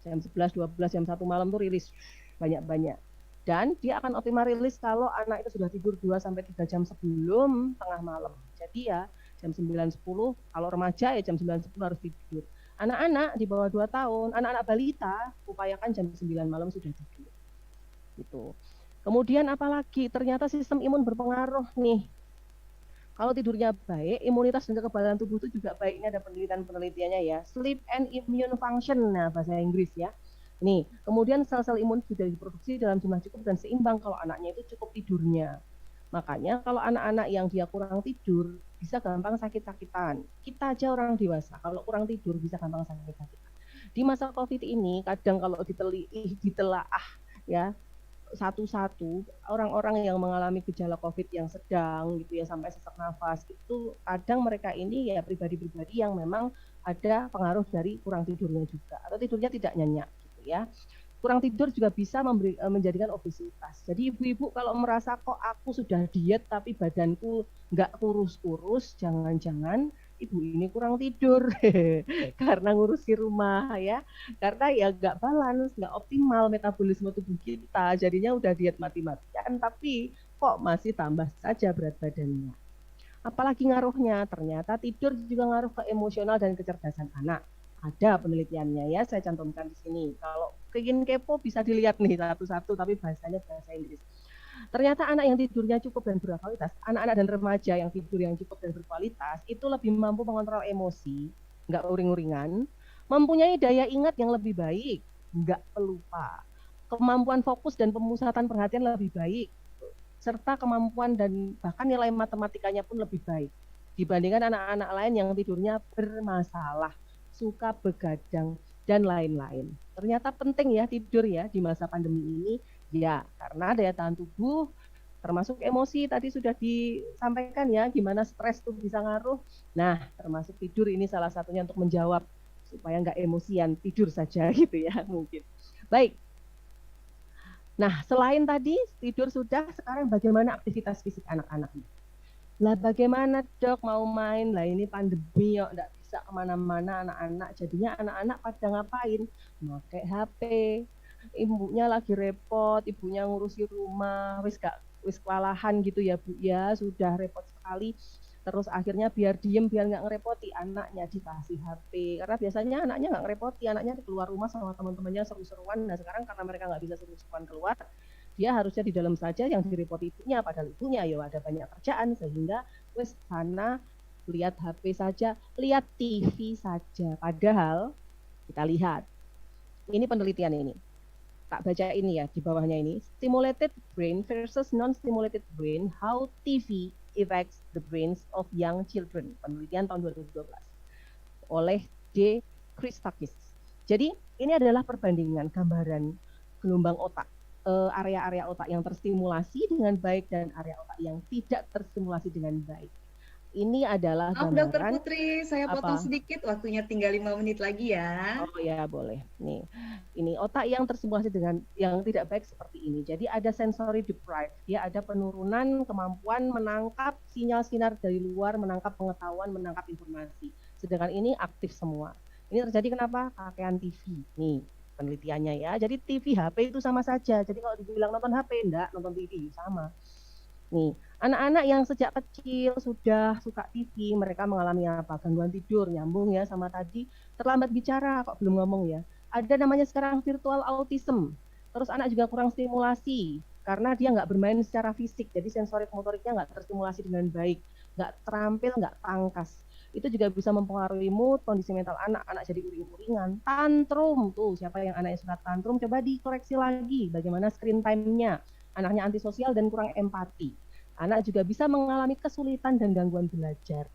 jam 11, 12, jam 1 malam tuh rilis banyak-banyak. Dan dia akan optimal rilis kalau anak itu sudah tidur 2-3 jam sebelum tengah malam. Jadi ya, jam 9-10, kalau remaja ya jam 9-10 harus tidur. Anak-anak di bawah 2 tahun, anak-anak balita, upayakan jam 9 malam sudah tidur. Gitu. Kemudian apalagi, ternyata sistem imun berpengaruh nih. Kalau tidurnya baik, imunitas dan kekebalan tubuh itu juga baik. Ini ada penelitiannya ya. Sleep and immune function, nah bahasa Inggris ya. Nih, kemudian sel-sel imun sudah diproduksi dalam jumlah cukup dan seimbang kalau anaknya itu cukup tidurnya. Makanya kalau anak-anak yang dia kurang tidur bisa gampang sakit-sakitan. Kita aja orang dewasa kalau kurang tidur bisa gampang sakit-sakitan. Di masa COVID ini kadang kalau ditelaah ya satu-satu orang-orang yang mengalami gejala COVID yang sedang gitu ya sampai sesak nafas itu kadang mereka ini ya pribadi-pribadi yang memang ada pengaruh dari kurang tidurnya juga atau tidurnya tidak nyenyak gitu ya. Kurang tidur juga bisa menjadikan obesitas. Jadi ibu-ibu kalau merasa kok aku sudah diet tapi badanku nggak kurus-kurus, jangan-jangan ibu ini kurang tidur karena ngurusi rumah ya. Karena ya nggak balance, nggak optimal metabolisme tubuh kita. Jadinya udah diet mati-matian tapi kok masih tambah saja berat badannya. Apalagi ngaruhnya, ternyata tidur juga ngaruh ke emosional dan kecerdasan anak. Ada penelitiannya ya, saya cantumkan di sini. Kalau ingin kepo bisa dilihat nih satu-satu, tapi bahasanya bahasa Inggris. Ternyata anak yang tidurnya cukup dan berkualitas, anak-anak dan remaja yang tidur yang cukup dan berkualitas, itu lebih mampu mengontrol emosi, nggak uring-uringan, mempunyai daya ingat yang lebih baik, nggak pelupa, kemampuan fokus dan pemusatan perhatian lebih baik, serta kemampuan dan bahkan nilai matematikanya pun lebih baik dibandingkan anak-anak lain yang tidurnya bermasalah, suka begadang, dan lain-lain. Ternyata penting ya tidur ya di masa pandemi ini, ya karena daya tahan tubuh, termasuk emosi tadi sudah disampaikan ya, gimana stres tuh bisa ngaruh. Nah, termasuk tidur ini salah satunya untuk menjawab supaya nggak emosian, tidur saja gitu ya mungkin. Baik. Nah, selain tadi tidur sudah, sekarang bagaimana aktivitas fisik anak-anaknya? Lah bagaimana dok mau main? Lah ini pandemi yuk, nggak bisa kemana-mana anak-anak. Jadinya anak-anak pada ngapain? Pakai HP. Ibunya lagi repot, ibunya ngurusi rumah, wis kewalahan gitu ya Bu ya, sudah repot sekali. Terus akhirnya biar diem, biar nggak ngerepoti anaknya dikasih HP. Karena biasanya anaknya nggak ngerepoti, anaknya keluar rumah sama teman-temannya seru-seruan. Nah sekarang karena mereka nggak bisa seru-seruan keluar, dia harusnya di dalam saja yang direpoti ibunya. Padahal ibunya ya ada banyak kerjaan sehingga wes sana lihat HP saja, lihat TV saja. Padahal kita lihat, ini penelitian ini. Tak baca ini ya di bawahnya ini. Stimulated brain versus non-stimulated brain, how TV affects the brains of young children. Penelitian tahun 2012 oleh D. Christakis. Jadi ini adalah perbandingan gambaran gelombang otak, area-area otak yang terstimulasi dengan baik dan area otak yang tidak terstimulasi dengan baik. Ini adalah Maaf Dokter gambaran Putri, saya potong apa? sedikit, waktunya tinggal 5 menit lagi ya. Oh ya, boleh. Nih, ini otak yang terstimulasi dengan yang tidak baik seperti ini. Jadi ada sensory deprived, dia ada penurunan kemampuan menangkap sinyal-sinyal dari luar, menangkap pengetahuan, menangkap informasi. Sedangkan ini aktif semua. Ini terjadi kenapa? Kakean TV. Nih, penelitiannya ya. Jadi TV, HP itu sama saja. Jadi kalau dibilang nonton HP, enggak, nonton TV sama. Nih, anak-anak yang sejak kecil sudah suka TV, mereka mengalami apa? Gangguan tidur, nyambung ya sama tadi, terlambat bicara, kok belum ngomong ya. Ada namanya sekarang virtual autism. Terus anak juga kurang stimulasi, karena dia nggak bermain secara fisik, jadi sensorik motoriknya nggak terstimulasi dengan baik, nggak terampil, nggak tangkas. Itu juga bisa mempengaruhi mood, kondisi mental anak jadi uring-uringan. Tantrum, tuh siapa yang anaknya suka tantrum, coba dikoreksi lagi bagaimana screen time-nya. Anaknya antisosial dan kurang empati. Anak juga bisa mengalami kesulitan dan gangguan belajar.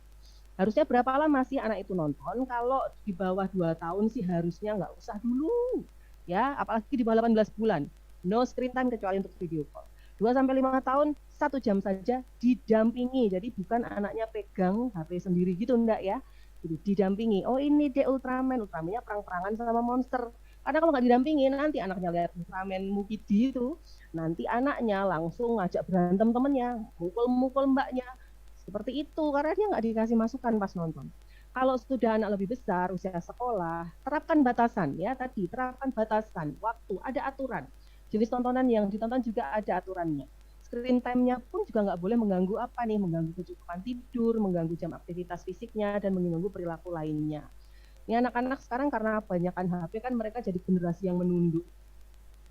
Harusnya berapa lama sih anak itu nonton? Kalau di bawah 2 tahun sih harusnya nggak usah dulu. Ya, apalagi di bawah 18 bulan. No screen time kecuali untuk video call. 2 sampai 5 tahun, 1 jam saja didampingi. Jadi bukan anaknya pegang HP sendiri gitu, enggak ya. Jadi didampingi. Oh ini deh Ultraman. Ultramannya perang-perangan sama monster. Karena kalau nggak didampingi, nanti anaknya lihat Ultraman Mukidi itu, nanti anaknya langsung ngajak berantem temennya, mukul-mukul mbaknya, seperti itu karena dia nggak dikasih masukan pas nonton. Kalau sudah anak lebih besar usia sekolah, terapkan batasan ya tadi, terapkan batasan waktu, ada aturan. Jenis tontonan yang ditonton juga ada aturannya. Screen time-nya pun juga nggak boleh mengganggu apa nih, mengganggu kecukupan tidur, mengganggu jam aktivitas fisiknya, dan mengganggu perilaku lainnya. Ini anak-anak sekarang karena kebanyakan HP kan mereka jadi generasi yang menunduk.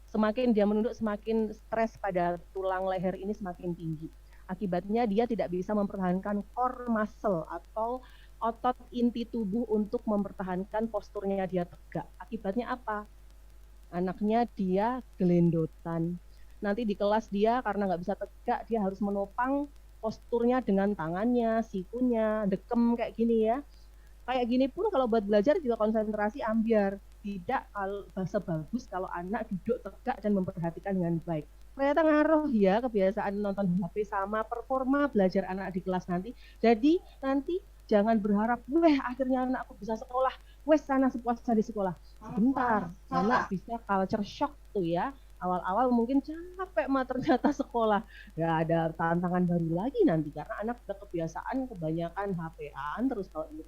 Semakin dia menunduk, semakin stres pada tulang leher ini semakin tinggi. Akibatnya dia tidak bisa mempertahankan core muscle atau otot inti tubuh untuk mempertahankan posturnya dia tegak. Akibatnya apa? Anaknya dia gelendotan. Nanti di kelas dia karena nggak bisa tegak, dia harus menopang posturnya dengan tangannya, sikunya, dekem kayak gini ya. Kayak gini pun kalau buat belajar juga konsentrasi ambiar. Tidak kalau sebagus kalau anak duduk tegak dan memperhatikan dengan baik. Ternyata ngaruh ya kebiasaan nonton HP sama performa belajar anak di kelas nanti. Jadi nanti jangan berharap, weh akhirnya anakku bisa sekolah, wes sana sepuasnya di sekolah. Sebentar, anak bisa culture shock tuh ya. Awal-awal mungkin capek mah ternyata sekolah. Ya ada tantangan baru lagi nanti karena anak udah kebiasaan kebanyakan HP-an terus kalau ini.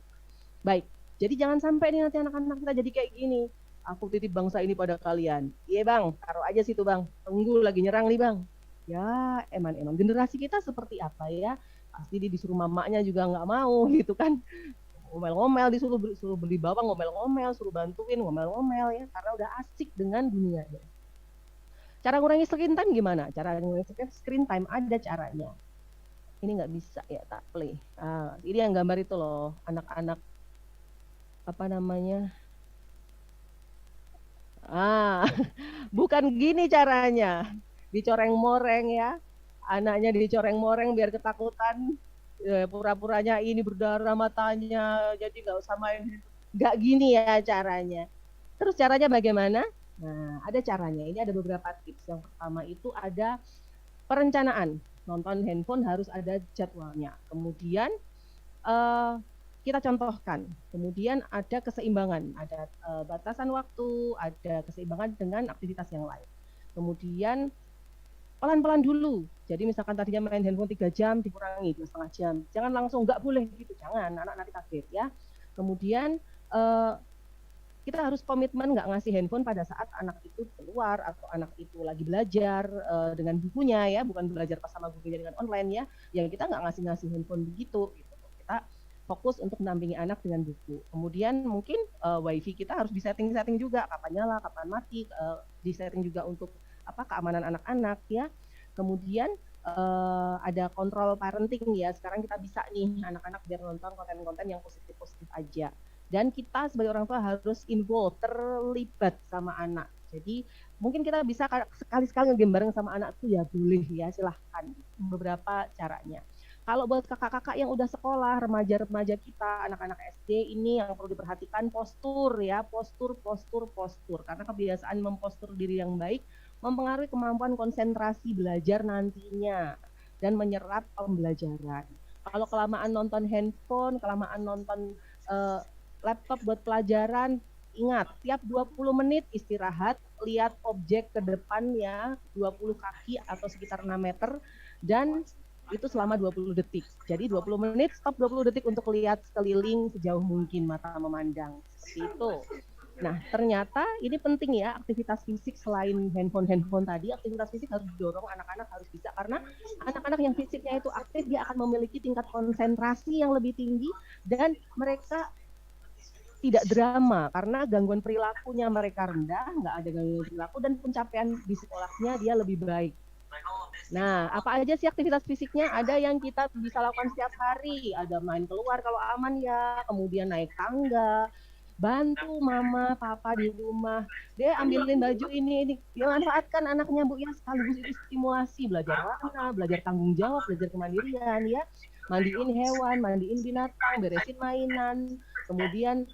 Baik, jadi jangan sampai nih nanti anak-anak kita jadi kayak gini. Aku titip bangsa ini pada kalian. Iya bang, taruh aja situ bang. Tunggu lagi nyerang nih bang. Ya eman-eman. Generasi kita seperti apa ya? Pasti dia disuruh mamanya juga nggak mau gitu kan. Ngomel-ngomel suruh beli bawang ngomel-ngomel, suruh bantuin ngomel-ngomel ya. Karena udah asik dengan dunianya. Cara ngurangi screen time gimana? Cara ngurangi screen time ada caranya. Ini nggak bisa ya tak play. Nah, ini yang gambar itu loh, anak-anak apa namanya? Bukan gini caranya. Dicoreng-moreng ya. Anaknya dicoreng-moreng biar ketakutan. Pura-puranya ini berdarah matanya. Jadi nggak usah main. Nggak gini ya caranya. Terus caranya bagaimana? Nah, ada caranya. Ini ada beberapa tips. Yang pertama itu ada perencanaan. Nonton handphone harus ada jadwalnya. Kemudian kita contohkan. Kemudian ada keseimbangan, ada batasan waktu, ada keseimbangan dengan aktivitas yang lain. Kemudian pelan-pelan dulu. Jadi misalkan tadinya main handphone 3 jam, dikurangi 2,5 jam. Jangan langsung nggak boleh gitu, jangan. Anak nanti kaget ya. Kemudian kita harus komitmen nggak ngasih handphone pada saat anak itu keluar atau anak itu lagi belajar dengan bukunya ya, bukan belajar pas sama gurunya dengan online ya. Yang kita nggak ngasih handphone begitu. Gitu. Kita fokus untuk mendampingi anak dengan buku. Kemudian mungkin wifi kita harus disetting juga kapan nyala, kapan mati, disetting juga untuk keamanan anak-anak ya. Kemudian ada kontrol parenting ya. Sekarang kita bisa nih anak-anak biar nonton konten-konten yang positif-positif aja. Dan kita sebagai orang tua harus involve, terlibat sama anak. Jadi mungkin kita bisa sekali-sekali ngegame bareng sama anak tuh ya boleh ya, silahkan. Beberapa caranya. Kalau buat kakak-kakak yang udah sekolah, remaja-remaja kita, anak-anak SD ini yang perlu diperhatikan postur ya, postur. Karena kebiasaan mempostur diri yang baik mempengaruhi kemampuan konsentrasi belajar nantinya dan menyerap pembelajaran. Kalau kelamaan nonton handphone, kelamaan nonton laptop buat pelajaran, ingat, tiap 20 menit istirahat, lihat objek ke depan ya, 20 kaki atau sekitar 6 meter, dan itu selama 20 detik. Jadi 20 menit, stop 20 detik untuk lihat sekeliling sejauh mungkin mata memandang. Seperti itu. Nah, ternyata ini penting ya, aktivitas fisik selain handphone tadi, aktivitas fisik harus didorong, anak-anak harus bisa, karena anak-anak yang fisiknya itu aktif, dia akan memiliki tingkat konsentrasi yang lebih tinggi, dan mereka tidak drama, karena gangguan perilakunya mereka rendah, nggak ada gangguan perilaku, dan pencapaian di sekolahnya dia lebih baik. Nah, apa aja sih aktivitas fisiknya? Ada yang kita bisa lakukan setiap hari, ada main keluar kalau aman ya, kemudian naik tangga, bantu mama, papa di rumah. Dia ambilin baju ini. Dia manfaatkan anaknya, Bu, ya, sekaligus itu stimulasi, belajar warna, belajar tanggung jawab, belajar kemandirian, ya. Mandiin hewan, mandiin binatang, beresin mainan, kemudian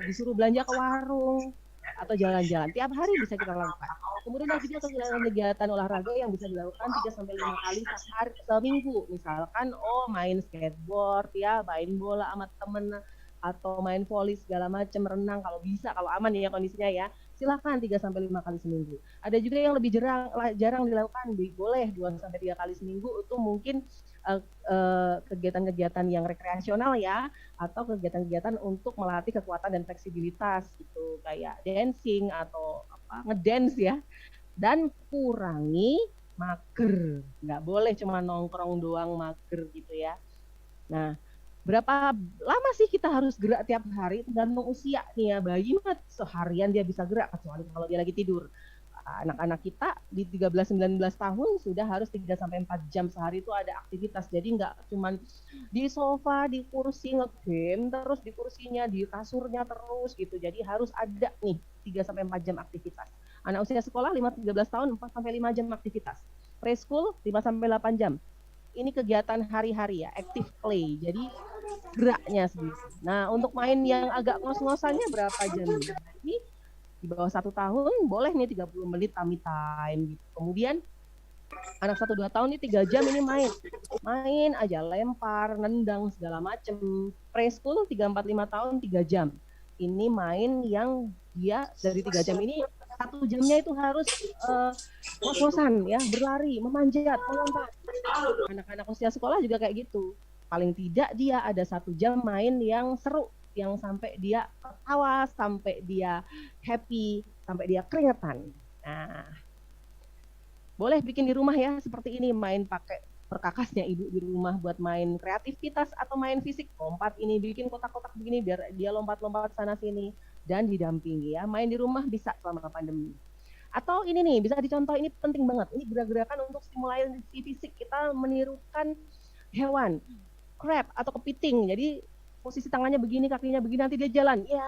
disuruh belanja ke warung, atau jalan-jalan. Tiap hari bisa kita lakukan. Kemudian ada juga kegiatan olahraga yang bisa dilakukan 3-5 kali seminggu. Misalkan, main skateboard, ya, main bola sama temen, atau main voli segala macam, renang kalau bisa, kalau aman ya kondisinya ya, silakan 3-5 kali seminggu. Ada juga yang lebih jarang dilakukan, boleh 2-3 kali seminggu, itu mungkin kegiatan-kegiatan yang rekreasional ya, atau kegiatan-kegiatan untuk melatih kekuatan dan fleksibilitas gitu, kayak dancing atau ngedance ya. Dan kurangi mager, nggak boleh cuma nongkrong doang mager gitu ya. Nah, berapa lama sih kita harus gerak tiap hari? Tergantung usia nih ya. Bayi mah seharian dia bisa gerak, kecuali kalau dia lagi tidur. Anak-anak kita di 13-19 tahun sudah harus 3-4 jam sehari itu ada aktivitas. Jadi nggak cuma di sofa, di kursi nge-game, terus di kursinya, di kasurnya terus gitu. Jadi harus ada nih 3-4 jam aktivitas. Anak usia sekolah 5-13 tahun 4-5 jam aktivitas. Preschool 5-8 jam. Ini kegiatan hari-hari ya, active play. Jadi geraknya sendiri. Nah, untuk main yang agak ngos-ngosannya berapa jam? Jadi di bawah 1 tahun boleh nih 30 menit tummy time gitu. Kemudian anak 1-2 tahun ini 3 jam ini main aja, lempar, nendang segala macem. Preschool 3-4-5 tahun 3 jam. Ini main yang dia dari 3 jam ini 1 jamnya itu harus ngos-ngosan ya, berlari, memanjat, melompat. Anak-anak usia sekolah juga kayak gitu. Paling tidak dia ada 1 jam main yang seru, yang sampai dia ketawa, sampai dia happy, sampai dia keringetan. Nah, boleh bikin di rumah ya, seperti ini, main pakai perkakasnya ibu di rumah buat main kreativitas atau main fisik. Lompat ini, bikin kotak-kotak begini biar dia lompat-lompat sana sini, dan didampingi ya. Main di rumah bisa selama pandemi. Atau ini nih, bisa dicontoh, ini penting banget. Ini gerak-gerakan untuk stimulasi fisik. Kita menirukan hewan, crab atau kepiting. Jadi posisi tangannya begini, kakinya begini, nanti dia jalan. Ya,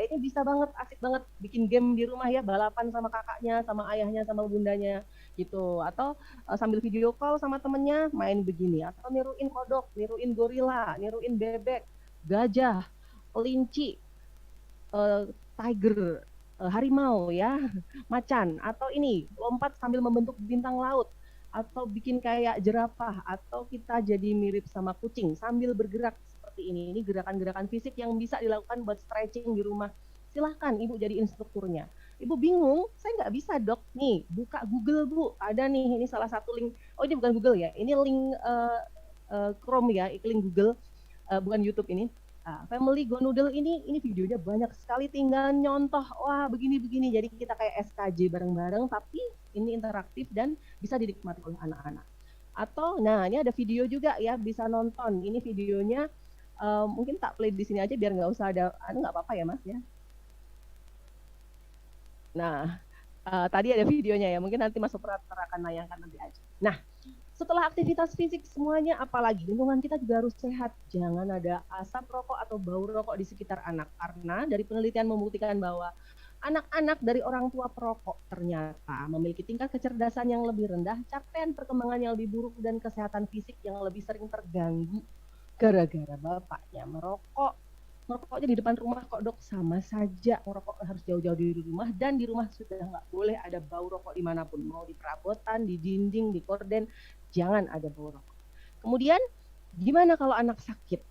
ini bisa banget, asik banget bikin game di rumah ya, balapan sama kakaknya, sama ayahnya, sama bundanya gitu. Atau sambil video call sama temennya main begini. Atau niruin kodok, niruin gorila, niruin bebek, gajah, kelinci, tiger, harimau ya, macan. Atau ini lompat sambil membentuk bintang laut, atau bikin kayak jerapah, atau kita jadi mirip sama kucing sambil bergerak seperti ini. Ini gerakan-gerakan fisik yang bisa dilakukan buat stretching di rumah. Silahkan ibu jadi instrukturnya. Ibu bingung, saya nggak bisa dok. Nih, buka Google bu, ada nih, ini salah satu link. Oh ini bukan Google ya, ini link Chrome ya, link Google, bukan YouTube ini. Family Go Noodle ini videonya banyak sekali, tinggal nyontoh, wah begini-begini. Jadi kita kayak SKJ bareng-bareng, tapi ini interaktif dan bisa dinikmati oleh anak-anak. Atau, nah ini ada video juga ya, bisa nonton. Ini videonya, mungkin tak play di sini aja biar nggak usah ada, nggak apa-apa ya mas ya. Nah, tadi ada videonya ya, mungkin nanti Mas Operator akan nayangkan nanti aja. Nah, setelah aktivitas fisik semuanya, apalagi lingkungan kita juga harus sehat. Jangan ada asap rokok atau bau rokok di sekitar anak. Karena dari penelitian membuktikan bahwa anak-anak dari orang tua perokok ternyata memiliki tingkat kecerdasan yang lebih rendah, capaian perkembangan yang lebih buruk, dan kesehatan fisik yang lebih sering terganggu gara-gara bapaknya merokok. Merokoknya di depan rumah kok dok, sama saja. Merokok harus jauh-jauh dari rumah, dan di rumah sudah nggak boleh ada bau rokok dimanapun. Mau di perabotan, di dinding, di korden, jangan ada bau rokok. Kemudian Gimana kalau anak sakit?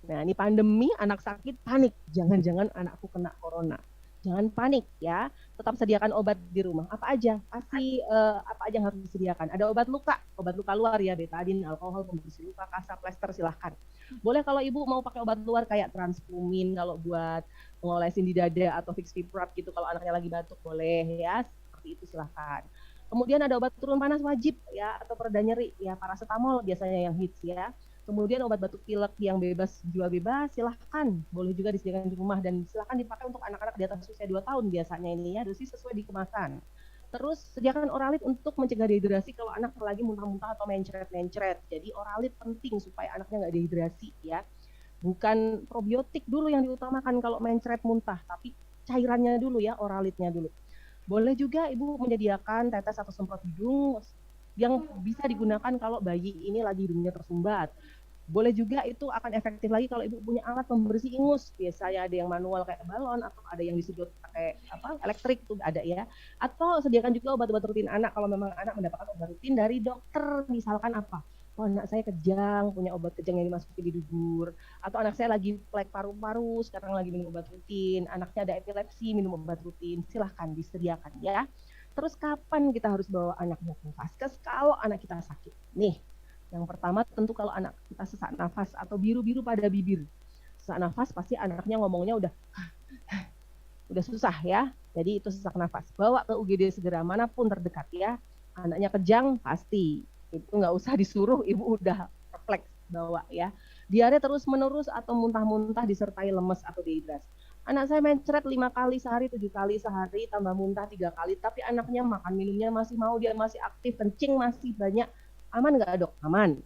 Nah, ini pandemi, anak sakit, panik. Jangan-jangan anakku kena corona. Jangan panik ya. Tetap sediakan obat di rumah. Apa aja? Pasti apa aja yang harus disediakan. Ada obat luka luar ya, betadin, alkohol, pembersih luka, kasar, plester, silahkan. Boleh kalau ibu mau pakai obat luar kayak transfumin kalau buat ngolesin di dada atau fix fiprap gitu kalau anaknya lagi batuk boleh ya. Seperti itu silahkan. Kemudian ada obat turun panas wajib ya atau pereda nyeri ya paracetamol biasanya yang hits ya. Kemudian obat batuk pilek yang bebas jual bebas silahkan boleh juga disediakan di rumah dan silahkan dipakai untuk anak-anak di atas usia 2 tahun biasanya ini ya dosis sesuai di kemasan. Terus sediakan oralit untuk mencegah dehidrasi kalau anak lagi muntah-muntah atau mencret-mencret. Jadi oralit penting supaya anaknya nggak dehidrasi ya. Bukan probiotik dulu yang diutamakan kalau mencret muntah, tapi cairannya dulu ya, oralitnya dulu. Boleh juga ibu menyediakan tetes atau semprot hidung yang bisa digunakan kalau bayi ini lagi hidungnya tersumbat. Boleh juga itu akan efektif lagi kalau ibu punya alat pembersih ingus. Biasanya ada yang manual kayak balon atau ada yang disedot pakai elektrik tuh ada ya. Atau sediakan juga obat-obat rutin anak kalau memang anak mendapatkan obat rutin dari dokter. Misalkan apa? Oh, anak saya kejang, punya obat kejang yang dimasukin di dubur. Atau anak saya lagi plek paru-paru, sekarang lagi minum obat rutin. Anaknya ada epilepsi, minum obat rutin. Silahkan disediakan ya. Terus kapan kita harus bawa anaknya ke vaskes kalau anak kita sakit? Nih, yang pertama tentu kalau anak kita sesak nafas atau biru-biru pada bibir. Sesak nafas pasti anaknya ngomongnya udah susah ya. Jadi itu sesak nafas. Bawa ke UGD segera manapun terdekat ya. Anaknya kejang pasti. Itu nggak usah disuruh, ibu udah refleks bawa ya. Diare terus menerus atau muntah-muntah disertai lemes atau dehidrasi. Anak saya mencret 5 kali sehari, 7 kali sehari, tambah muntah 3 kali, tapi anaknya makan minumnya masih mau, dia masih aktif, kencing masih banyak. Aman nggak dok? Aman.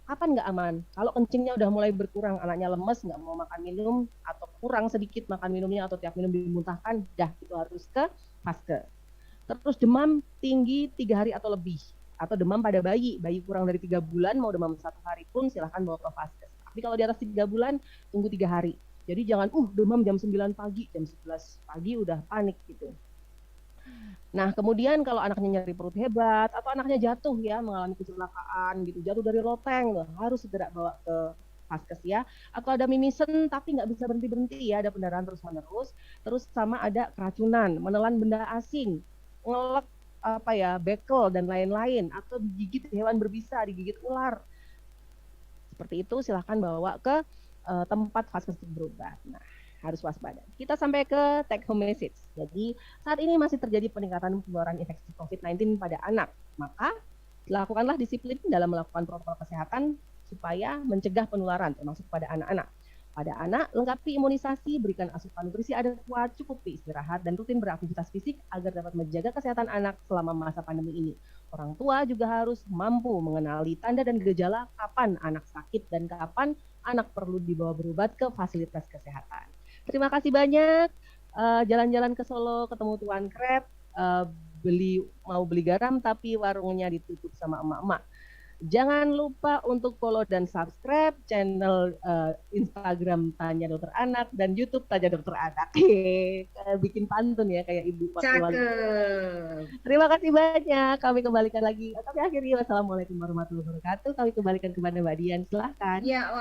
Kapan nggak aman? Kalau kencingnya udah mulai berkurang, anaknya lemes, nggak mau makan minum, atau kurang sedikit makan minumnya, atau tiap minum dimuntahkan, dah itu harus ke vaskes. Terus demam tinggi 3 hari atau lebih. Atau demam pada bayi kurang dari 3 bulan, mau demam 1 hari pun silahkan bawa ke vaskes. Tapi kalau di atas 3 bulan, tunggu 3 hari. Jadi jangan demam jam 9 pagi, jam 11 pagi udah panik gitu. Nah, kemudian kalau anaknya nyeri perut hebat atau anaknya jatuh ya, mengalami kecelakaan gitu, jatuh dari loteng, harus segera bawa ke vaskes ya. Atau ada mimisen tapi nggak bisa berhenti-berhenti ya, ada pendarahan terus-menerus. Terus sama ada keracunan, menelan benda asing, ngelek bekel dan lain-lain, atau digigit hewan berbisa, digigit ular. Seperti itu silahkan bawa ke tempat vaskes berobat. Nah, harus waspada. Kita sampai ke take home message. Jadi, saat ini masih terjadi peningkatan penularan infeksi COVID-19 pada anak. Maka, lakukanlah disiplin dalam melakukan protokol kesehatan supaya mencegah penularan, termasuk pada anak-anak. Pada anak, lengkapi imunisasi, berikan asupan nutrisi adekuat, cukupi istirahat, dan rutin beraktivitas fisik agar dapat menjaga kesehatan anak selama masa pandemi ini. Orang tua juga harus mampu mengenali tanda dan gejala kapan anak sakit dan kapan anak perlu dibawa berobat ke fasilitas kesehatan. Terima kasih banyak. Jalan-jalan ke Solo ketemu Tuan Krep, mau beli garam tapi warungnya ditutup sama emak-emak. Jangan lupa untuk follow dan subscribe channel Instagram Tanya Dokter Anak dan YouTube Tanya Dokter Anak. Bikin pantun ya kayak ibu waktu lalu. Terima kasih banyak. Kami kembalikan lagi. Kami akhiri. Wassalamualaikum warahmatullahi wabarakatuh. Kami kembalikan kepada Mbak Dian. Silahkan. Ya,